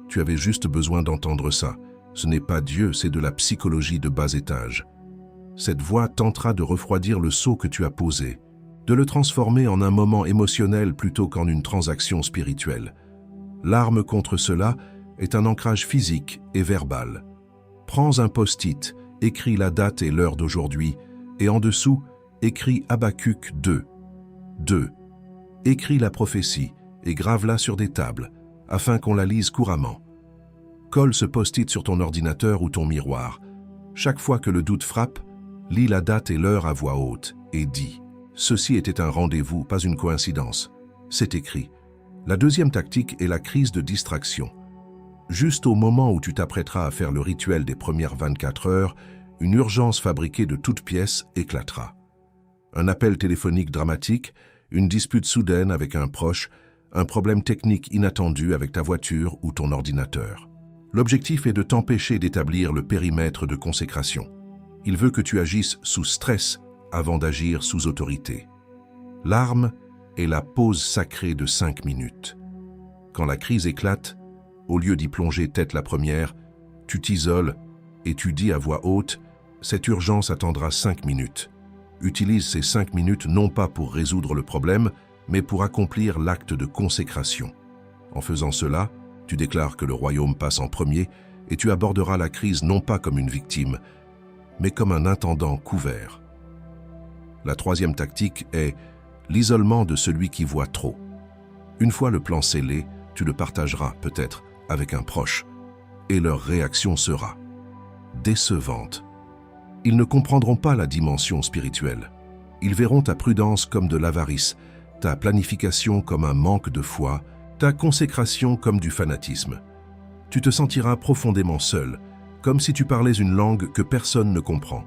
Tu avais juste besoin d'entendre ça. Ce n'est pas Dieu, c'est de la psychologie de bas étage. » Cette voix tentera de refroidir le seau que tu as posé, de le transformer en un moment émotionnel plutôt qu'en une transaction spirituelle. L'arme contre cela est un ancrage physique et verbal. Prends un post-it, écris la date et l'heure d'aujourd'hui, et en dessous, écris Habacuc 2. 2. Écris la prophétie et grave-la sur des tables, afin qu'on la lise couramment. Colle ce post-it sur ton ordinateur ou ton miroir. Chaque fois que le doute frappe, lis la date et l'heure à voix haute et dis « Ceci était un rendez-vous, pas une coïncidence. » C'est écrit. La deuxième tactique est la crise de distraction. Juste au moment où tu t'apprêteras à faire le rituel des premières 24 heures, une urgence fabriquée de toutes pièces éclatera. Un appel téléphonique dramatique, une dispute soudaine avec un proche, un problème technique inattendu avec ta voiture ou ton ordinateur. L'objectif est de t'empêcher d'établir le périmètre de consécration. Il veut que tu agisses sous stress avant d'agir sous autorité. L'arme est la pause sacrée de 5 minutes. Quand la crise éclate, au lieu d'y plonger tête la première, tu t'isoles et tu dis à voix haute « Cette urgence attendra 5 minutes ». Utilise ces 5 minutes non pas pour résoudre le problème, mais pour accomplir l'acte de consécration. En faisant cela, tu déclares que le royaume passe en premier et tu aborderas la crise non pas comme une victime, mais comme un intendant couvert. La troisième tactique est l'isolement de celui qui voit trop. Une fois le plan scellé, tu le partageras peut-être avec un proche, et leur réaction sera décevante. Ils ne comprendront pas la dimension spirituelle. Ils verront ta prudence comme de l'avarice, ta planification comme un manque de foi, ta consécration comme du fanatisme. Tu te sentiras profondément seul, comme si tu parlais une langue que personne ne comprend.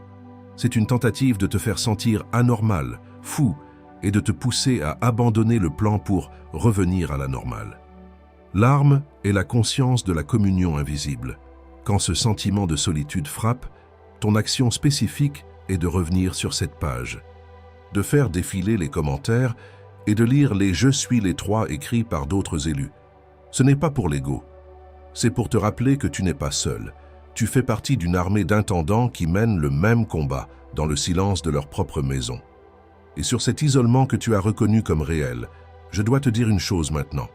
C'est une tentative de te faire sentir anormal, fou, et de te pousser à abandonner le plan pour revenir à la normale. L'arme est la conscience de la communion invisible. Quand ce sentiment de solitude frappe, ton action spécifique est de revenir sur cette page, de faire défiler les commentaires et de lire les « Je suis les trois » écrits par d'autres élus. Ce n'est pas pour l'ego, c'est pour te rappeler que tu n'es pas seul. Tu fais partie d'une armée d'intendants qui mènent le même combat dans le silence de leur propre maison. Et sur cet isolement que tu as reconnu comme réel, je dois te dire une chose maintenant.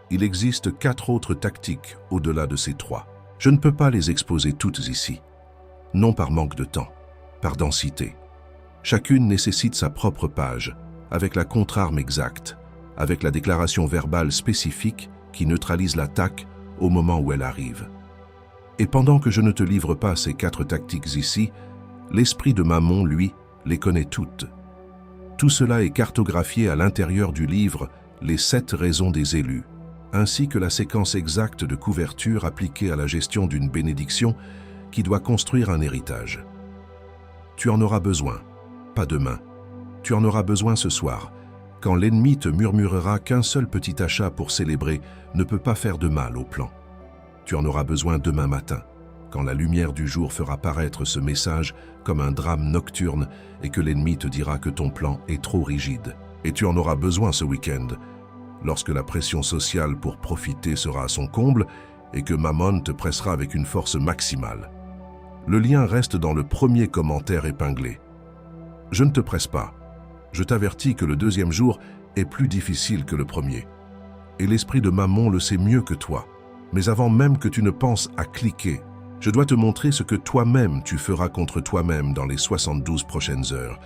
Il existe 4 autres tactiques au-delà de ces 3. Je ne peux pas les exposer toutes ici. Non par manque de temps, par densité. Chacune nécessite sa propre page, avec la contre-arme exacte, avec la déclaration verbale spécifique qui neutralise l'attaque au moment où elle arrive. Et pendant que je ne te livre pas ces 4 tactiques ici, l'esprit de Mammon, lui, les connaît toutes. Tout cela est cartographié à l'intérieur du livre « Les 7 raisons des élus », ainsi que la séquence exacte de couverture appliquée à la gestion d'une bénédiction qui doit construire un héritage. Tu en auras besoin, pas demain. Tu en auras besoin ce soir, quand l'ennemi te murmurera qu'un seul petit achat pour célébrer ne peut pas faire de mal au plan. Tu en auras besoin demain matin, quand la lumière du jour fera paraître ce message comme un drame nocturne et que l'ennemi te dira que ton plan est trop rigide. Et tu en auras besoin ce week-end, lorsque la pression sociale pour profiter sera à son comble et que Mammon te pressera avec une force maximale. Le lien reste dans le premier commentaire épinglé. Je ne te presse pas. Je t'avertis que le deuxième jour est plus difficile que le premier. Et l'esprit de Mammon le sait mieux que toi. Mais avant même que tu ne penses à cliquer, je dois te montrer ce que toi-même tu feras contre toi-même dans les 72 prochaines heures.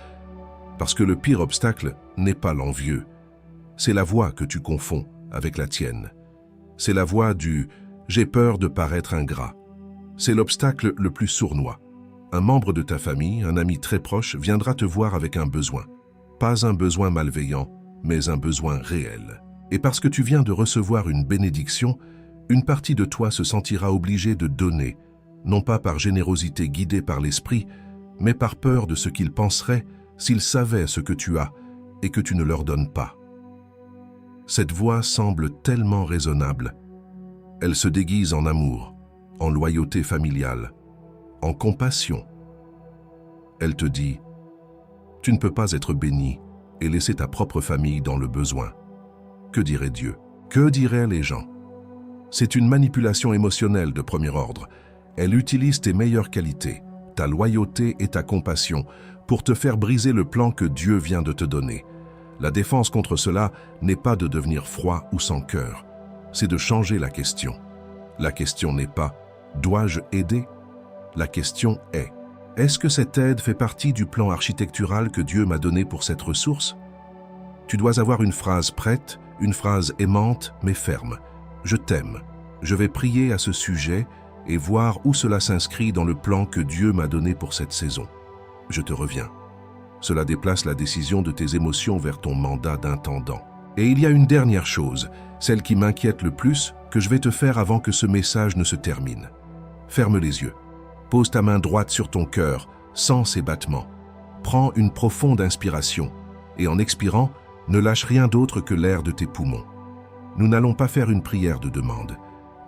Parce que le pire obstacle n'est pas l'envieux. C'est la voix que tu confonds avec la tienne. C'est la voix du « j'ai peur de paraître ingrat ». C'est l'obstacle le plus sournois. Un membre de ta famille, un ami très proche, viendra te voir avec un besoin. Pas un besoin malveillant, mais un besoin réel. Et parce que tu viens de recevoir une bénédiction, une partie de toi se sentira obligée de donner, non pas par générosité guidée par l'esprit, mais par peur de ce qu'ils penseraient s'ils savaient ce que tu as et que tu ne leur donnes pas. Cette voix semble tellement raisonnable. Elle se déguise en amour, en loyauté familiale, en compassion. Elle te dit, tu ne peux pas être béni et laisser ta propre famille dans le besoin. Que dirait Dieu? Que diraient les gens? C'est une manipulation émotionnelle de premier ordre. Elle utilise tes meilleures qualités, ta loyauté et ta compassion pour te faire briser le plan que Dieu vient de te donner. La défense contre cela n'est pas de devenir froid ou sans cœur, c'est de changer la question. La question n'est pas « dois-je aider ?» La question est « est-ce que cette aide fait partie du plan architectural que Dieu m'a donné pour cette ressource ?» Tu dois avoir une phrase prête, une phrase aimante mais ferme. « Je t'aime. Je vais prier à ce sujet et voir où cela s'inscrit dans le plan que Dieu m'a donné pour cette saison. Je te reviens. » Cela déplace la décision de tes émotions vers ton mandat d'intendant. Et il y a une dernière chose, celle qui m'inquiète le plus, que je vais te faire avant que ce message ne se termine. Ferme les yeux. Pose ta main droite sur ton cœur, sans ses battements. Prends une profonde inspiration et en expirant, ne lâche rien d'autre que l'air de tes poumons. Nous n'allons pas faire une prière de demande.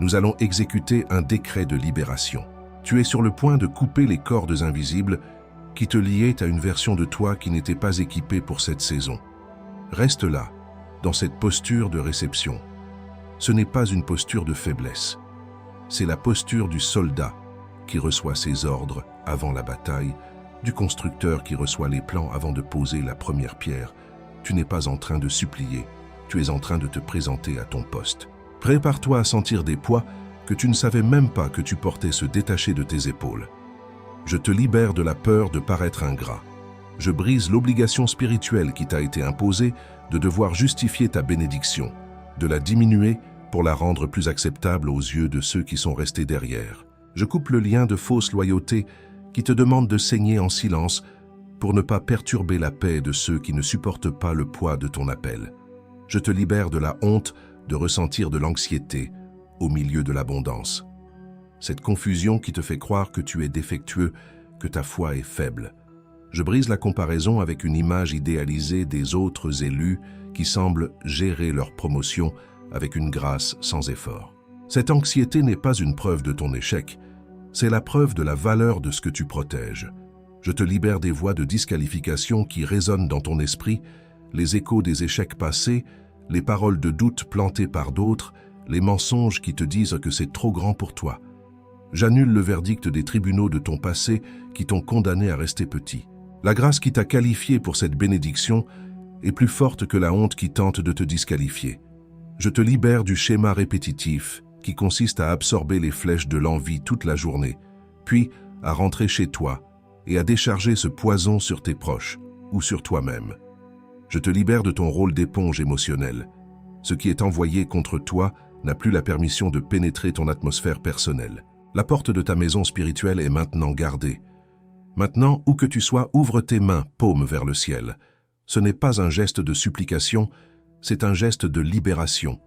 Nous allons exécuter un décret de libération. Tu es sur le point de couper les cordes invisibles qui te liaient à une version de toi qui n'était pas équipée pour cette saison. Reste là, dans cette posture de réception. Ce n'est pas une posture de faiblesse. C'est la posture du soldat qui reçoit ses ordres avant la bataille, du constructeur qui reçoit les plans avant de poser la première pierre. Tu n'es pas en train de supplier, tu es en train de te présenter à ton poste. Prépare-toi à sentir des poids que tu ne savais même pas que tu portais se détacher de tes épaules. Je te libère de la peur de paraître ingrat. Je brise l'obligation spirituelle qui t'a été imposée de devoir justifier ta bénédiction, de la diminuer pour la rendre plus acceptable aux yeux de ceux qui sont restés derrière. Je coupe le lien de fausse loyauté qui te demande de saigner en silence pour ne pas perturber la paix de ceux qui ne supportent pas le poids de ton appel. Je te libère de la honte de ressentir de l'anxiété au milieu de l'abondance. Cette confusion qui te fait croire que tu es défectueux, que ta foi est faible. Je brise la comparaison avec une image idéalisée des autres élus qui semblent gérer leur promotion avec une grâce sans effort. Cette anxiété n'est pas une preuve de ton échec, c'est la preuve de la valeur de ce que tu protèges. Je te libère des voix de disqualification qui résonnent dans ton esprit, les échos des échecs passés, les paroles de doute plantées par d'autres, les mensonges qui te disent que c'est trop grand pour toi. J'annule le verdict des tribunaux de ton passé qui t'ont condamné à rester petit. La grâce qui t'a qualifié pour cette bénédiction est plus forte que la honte qui tente de te disqualifier. Je te libère du schéma répétitif qui consiste à absorber les flèches de l'envie toute la journée, puis à rentrer chez toi et à décharger ce poison sur tes proches ou sur toi-même. Je te libère de ton rôle d'éponge émotionnelle. Ce qui est envoyé contre toi n'a plus la permission de pénétrer ton atmosphère personnelle. La porte de ta maison spirituelle est maintenant gardée. Maintenant, où que tu sois, ouvre tes mains, paumes vers le ciel. Ce n'est pas un geste de supplication, c'est un geste de libération.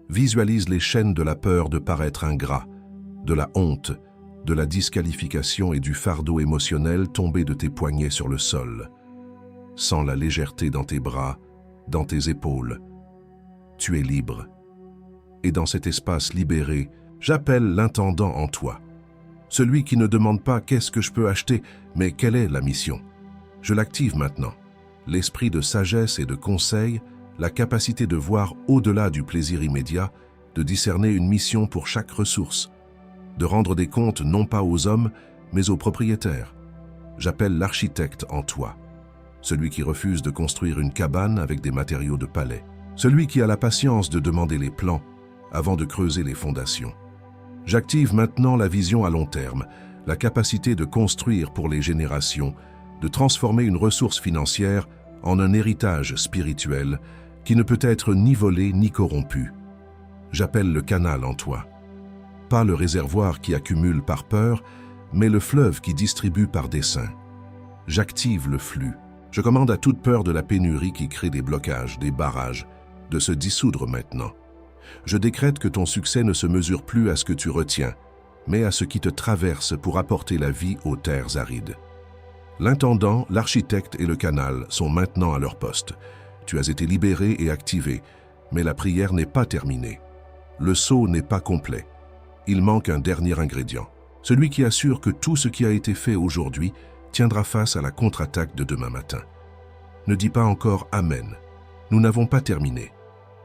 Visualise les chaînes de la peur de paraître ingrat, de la honte, de la disqualification et du fardeau émotionnel tombé de tes poignets sur le sol. Sens la légèreté dans tes bras, dans tes épaules. Tu es libre. Et dans cet espace libéré, j'appelle l'intendant en toi. Celui qui ne demande pas qu'est-ce que je peux acheter, mais quelle est la mission. Je l'active maintenant. L'esprit de sagesse et de conseil, la capacité de voir au-delà du plaisir immédiat, de discerner une mission pour chaque ressource, de rendre des comptes non pas aux hommes, mais aux propriétaires. J'appelle l'architecte en toi. Celui qui refuse de construire une cabane avec des matériaux de palais. Celui qui a la patience de demander les plans avant de creuser les fondations. J'active maintenant la vision à long terme, la capacité de construire pour les générations, de transformer une ressource financière en un héritage spirituel qui ne peut être ni volé ni corrompu. J'appelle le canal en toi. Pas le réservoir qui accumule par peur, mais le fleuve qui distribue par dessein. J'active le flux. Je commande à toute peur de la pénurie qui crée des blocages, des barrages, de se dissoudre maintenant. Je décrète que ton succès ne se mesure plus à ce que tu retiens, mais à ce qui te traverse pour apporter la vie aux terres arides. L'intendant, l'architecte et le canal sont maintenant à leur poste. Tu as été libéré et activé, mais la prière n'est pas terminée. le seau n'est pas complet. Il manque un dernier ingrédient. Celui qui assure que tout ce qui a été fait aujourd'hui tiendra face à la contre-attaque de demain matin. Ne dis pas encore « Amen ». Nous n'avons pas terminé.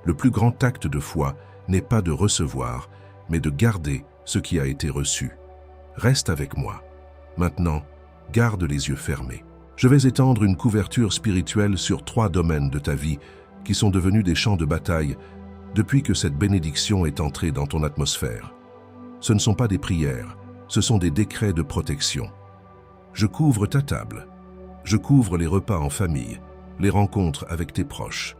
Le plus grand acte de foi n'est pas de recevoir, mais de garder ce qui a été reçu. Reste avec moi. Maintenant, garde les yeux fermés. Je vais étendre une couverture spirituelle sur 3 domaines de ta vie qui sont devenus des champs de bataille depuis que cette bénédiction est entrée dans ton atmosphère. Ce ne sont pas des prières, ce sont des décrets de protection. Je couvre ta table. Je couvre les repas en famille, les rencontres avec tes proches.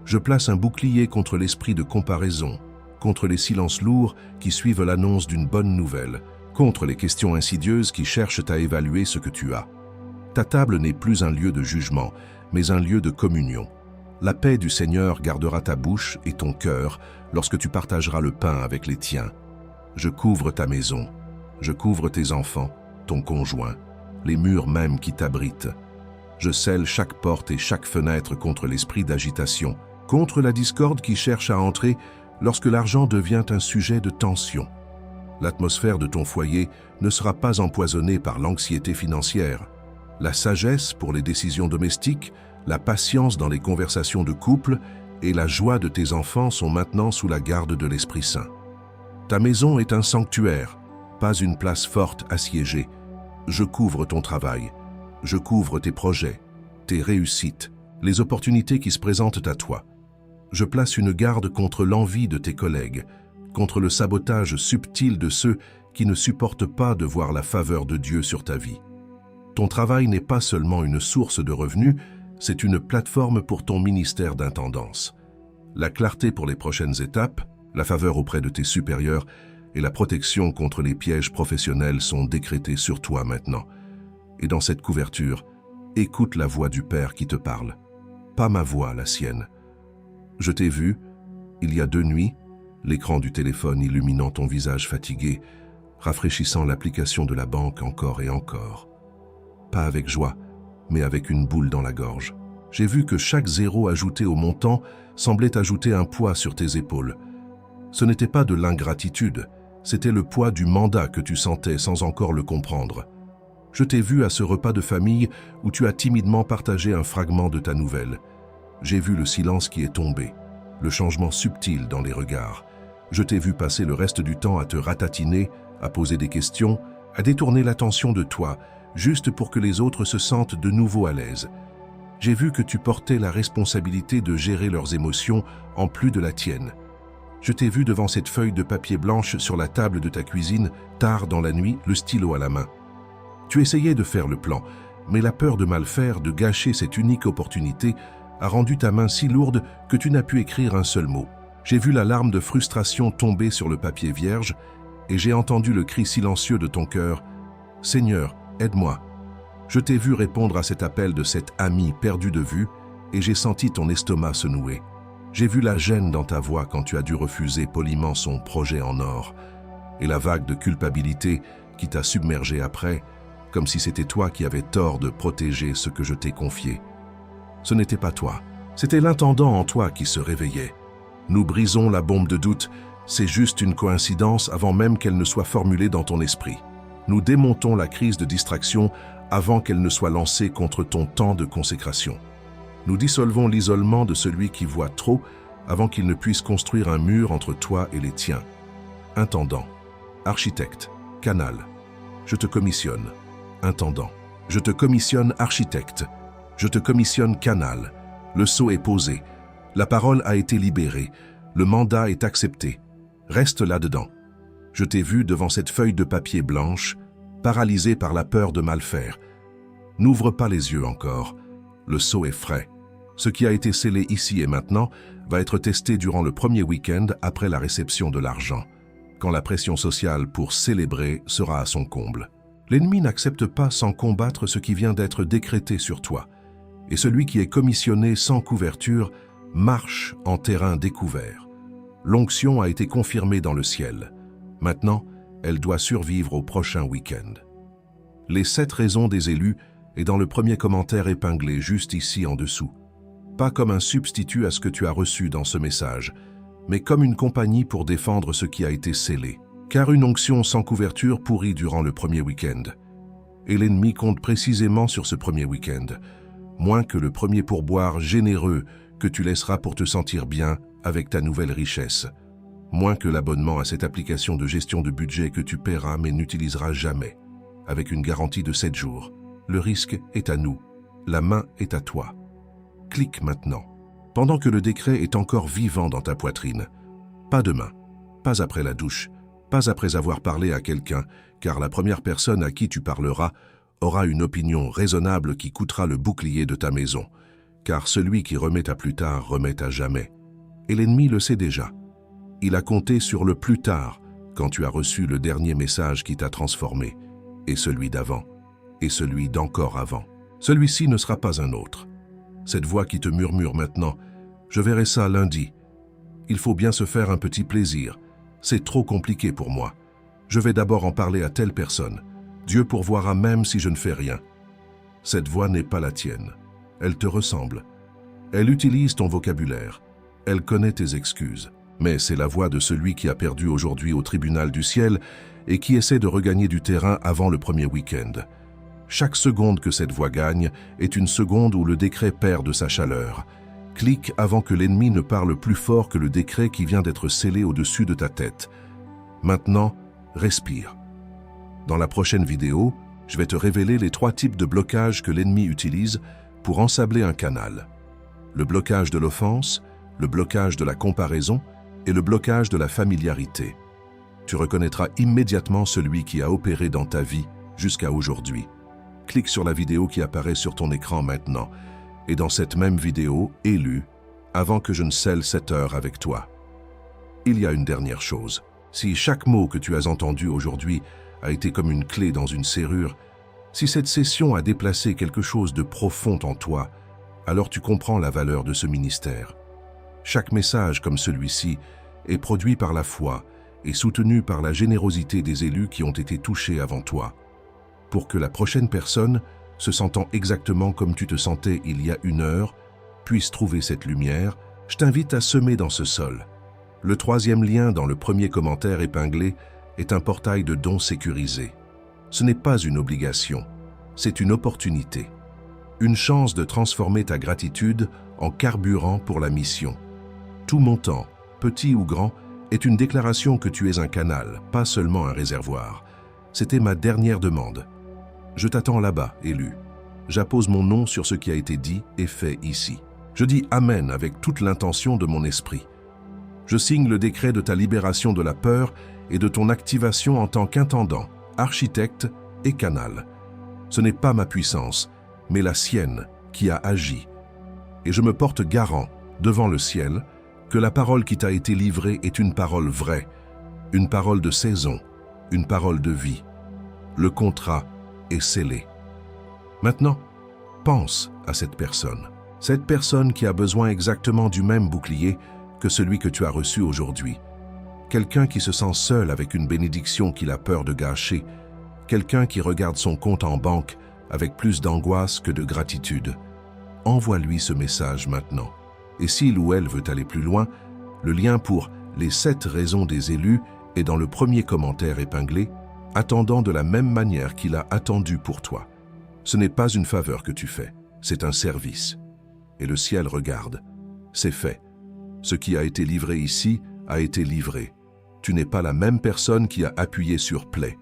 Je place un bouclier contre l'esprit de comparaison, contre les silences lourds qui suivent l'annonce d'une bonne nouvelle, contre les questions insidieuses qui cherchent à évaluer ce que tu as. Ta table n'est plus un lieu de jugement, mais un lieu de communion. La paix du Seigneur gardera ta bouche et ton cœur lorsque tu partageras le pain avec les tiens. Je couvre ta maison, je couvre tes enfants, ton conjoint, les murs même qui t'abritent. Je scelle chaque porte et chaque fenêtre contre l'esprit d'agitation, contre la discorde qui cherche à entrer lorsque l'argent devient un sujet de tension. L'atmosphère de ton foyer ne sera pas empoisonnée par l'anxiété financière. La sagesse pour les décisions domestiques, la patience dans les conversations de couple et la joie de tes enfants sont maintenant sous la garde de l'Esprit Saint. Ta maison est un sanctuaire, pas une place forte assiégée. Je couvre ton travail, je couvre tes projets, tes réussites, les opportunités qui se présentent à toi. Je place une garde contre l'envie de tes collègues, contre le sabotage subtil de ceux qui ne supportent pas de voir la faveur de Dieu sur ta vie. Ton travail n'est pas seulement une source de revenus, c'est une plateforme pour ton ministère d'intendance. La clarté pour les prochaines étapes, la faveur auprès de tes supérieurs et la protection contre les pièges professionnels sont décrétés sur toi maintenant. Et dans cette couverture, écoute la voix du Père qui te parle. Pas ma voix, la sienne. Je t'ai vu, il y a 2 nuits, l'écran du téléphone illuminant ton visage fatigué, rafraîchissant l'application de la banque encore et encore. Pas avec joie, mais avec une boule dans la gorge. J'ai vu que chaque zéro ajouté au montant semblait ajouter un poids sur tes épaules. Ce n'était pas de l'ingratitude, c'était le poids du mandat que tu sentais sans encore le comprendre. Je t'ai vu à ce repas de famille où tu as timidement partagé un fragment de ta nouvelle. J'ai vu le silence qui est tombé, le changement subtil dans les regards. Je t'ai vu passer le reste du temps à te ratatiner, à poser des questions, à détourner l'attention de toi, juste pour que les autres se sentent de nouveau à l'aise. J'ai vu que tu portais la responsabilité de gérer leurs émotions en plus de la tienne. Je t'ai vu devant cette feuille de papier blanche sur la table de ta cuisine, tard dans la nuit, le stylo à la main. Tu essayais de faire le plan, mais la peur de mal faire, de gâcher cette unique opportunité, a rendu ta main si lourde que tu n'as pu écrire un seul mot. J'ai vu la larme de frustration tomber sur le papier vierge et j'ai entendu le cri silencieux de ton cœur « Seigneur, aide-moi ». Je t'ai vu répondre à cet appel de cet ami perdu de vue et j'ai senti ton estomac se nouer. J'ai vu la gêne dans ta voix quand tu as dû refuser poliment son projet en or et la vague de culpabilité qui t'a submergé après, comme si c'était toi qui avais tort de protéger ce que je t'ai confié. Ce n'était pas toi, c'était l'intendant en toi qui se réveillait. Nous brisons la bombe de doute, c'est juste une coïncidence avant même qu'elle ne soit formulée dans ton esprit. Nous démontons la crise de distraction avant qu'elle ne soit lancée contre ton temps de consécration. Nous dissolvons l'isolement de celui qui voit trop avant qu'il ne puisse construire un mur entre toi et les tiens. Intendant, architecte, canal. Je te commissionne. Intendant. Je te commissionne architecte. Je te commissionne canal. Le sceau est posé. La parole a été libérée. Le mandat est accepté. Reste là-dedans. Je t'ai vu devant cette feuille de papier blanche, paralysé par la peur de mal faire. N'ouvre pas les yeux encore. Le sceau est frais. Ce qui a été scellé ici et maintenant va être testé durant le premier week-end après la réception de l'argent, quand la pression sociale pour célébrer sera à son comble. L'ennemi n'accepte pas sans combattre ce qui vient d'être décrété sur toi, et celui qui est commissionné sans couverture marche en terrain découvert. L'onction a été confirmée dans le ciel. Maintenant, elle doit survivre au prochain week-end. Les 7 raisons des élus est dans le premier commentaire épinglé juste ici en dessous. Pas comme un substitut à ce que tu as reçu dans ce message, mais comme une compagnie pour défendre ce qui a été scellé. Car une onction sans couverture pourrit durant le premier week-end. Et l'ennemi compte précisément sur ce premier week-end, moins que le premier pourboire généreux que tu laisseras pour te sentir bien avec ta nouvelle richesse, moins que l'abonnement à cette application de gestion de budget que tu paieras mais n'utiliseras jamais, avec une garantie de 7 jours. Le risque est à nous, la main est à toi. Clique maintenant, pendant que le décret est encore vivant dans ta poitrine. Pas demain, pas après la douche, pas après avoir parlé à quelqu'un, car la première personne à qui tu parleras aura une opinion raisonnable qui coûtera le bouclier de ta maison, car celui qui remet à plus tard remet à jamais. Et l'ennemi le sait déjà. Il a compté sur le plus tard quand tu as reçu le dernier message qui t'a transformé, et celui d'avant, et celui d'encore avant. Celui-ci ne sera pas un autre. Cette voix qui te murmure maintenant, « Je verrai ça lundi. Il faut bien se faire un petit plaisir. C'est trop compliqué pour moi. Je vais d'abord en parler à telle personne. Dieu pourvoira même si je ne fais rien. » Cette voix n'est pas la tienne. Elle te ressemble. Elle utilise ton vocabulaire. Elle connaît tes excuses. Mais c'est la voix de celui qui a perdu aujourd'hui au tribunal du ciel et qui essaie de regagner du terrain avant le premier week-end. Chaque seconde que cette voix gagne est une seconde où le décret perd de sa chaleur. Clique avant que l'ennemi ne parle plus fort que le décret qui vient d'être scellé au-dessus de ta tête. Maintenant, respire. Dans la prochaine vidéo, je vais te révéler les 3 types de blocages que l'ennemi utilise pour ensabler un canal. Le blocage de l'offense, le blocage de la comparaison et le blocage de la familiarité. Tu reconnaîtras immédiatement celui qui a opéré dans ta vie jusqu'à aujourd'hui. Clique sur la vidéo qui apparaît sur ton écran maintenant et dans cette même vidéo, élu, avant que je ne scelle cette heure avec toi. Il y a une dernière chose. Si chaque mot que tu as entendu aujourd'hui a été comme une clé dans une serrure, si cette session a déplacé quelque chose de profond en toi, alors tu comprends la valeur de ce ministère. Chaque message comme celui-ci est produit par la foi et soutenu par la générosité des élus qui ont été touchés avant toi. Pour que la prochaine personne, se sentant exactement comme tu te sentais il y a 1 heure, puisse trouver cette lumière, je t'invite à semer dans ce sol. Le 3e lien dans le premier commentaire épinglé est un portail de dons sécurisé. Ce n'est pas une obligation, c'est une opportunité. Une chance de transformer ta gratitude en carburant pour la mission. Tout montant, petit ou grand, est une déclaration que tu es un canal, pas seulement un réservoir. C'était ma dernière demande. Je t'attends là-bas, élu. J'appose mon nom sur ce qui a été dit et fait ici. Je dis Amen avec toute l'intention de mon esprit. Je signe le décret de ta libération de la peur et de ton activation en tant qu'intendant, architecte et canal. Ce n'est pas ma puissance, mais la sienne qui a agi. Et je me porte garant, devant le ciel, que la parole qui t'a été livrée est une parole vraie, une parole de saison, une parole de vie. Le contrat est scellé. Maintenant, pense à cette personne qui a besoin exactement du même bouclier que celui que tu as reçu aujourd'hui. Quelqu'un qui se sent seul avec une bénédiction qu'il a peur de gâcher, quelqu'un qui regarde son compte en banque avec plus d'angoisse que de gratitude. Envoie-lui ce message maintenant. Et s'il ou elle veut aller plus loin, le lien pour les 7 raisons des élus est dans le premier commentaire épinglé, attendant de la même manière qu'il a attendu pour toi. Ce n'est pas une faveur que tu fais, c'est un service. Et le ciel regarde. C'est fait. Ce qui a été livré ici a été livré. Tu n'es pas la même personne qui a appuyé sur play.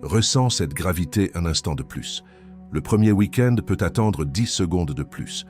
Ressens cette gravité un instant de plus. Le premier week-end peut attendre 10 secondes de plus.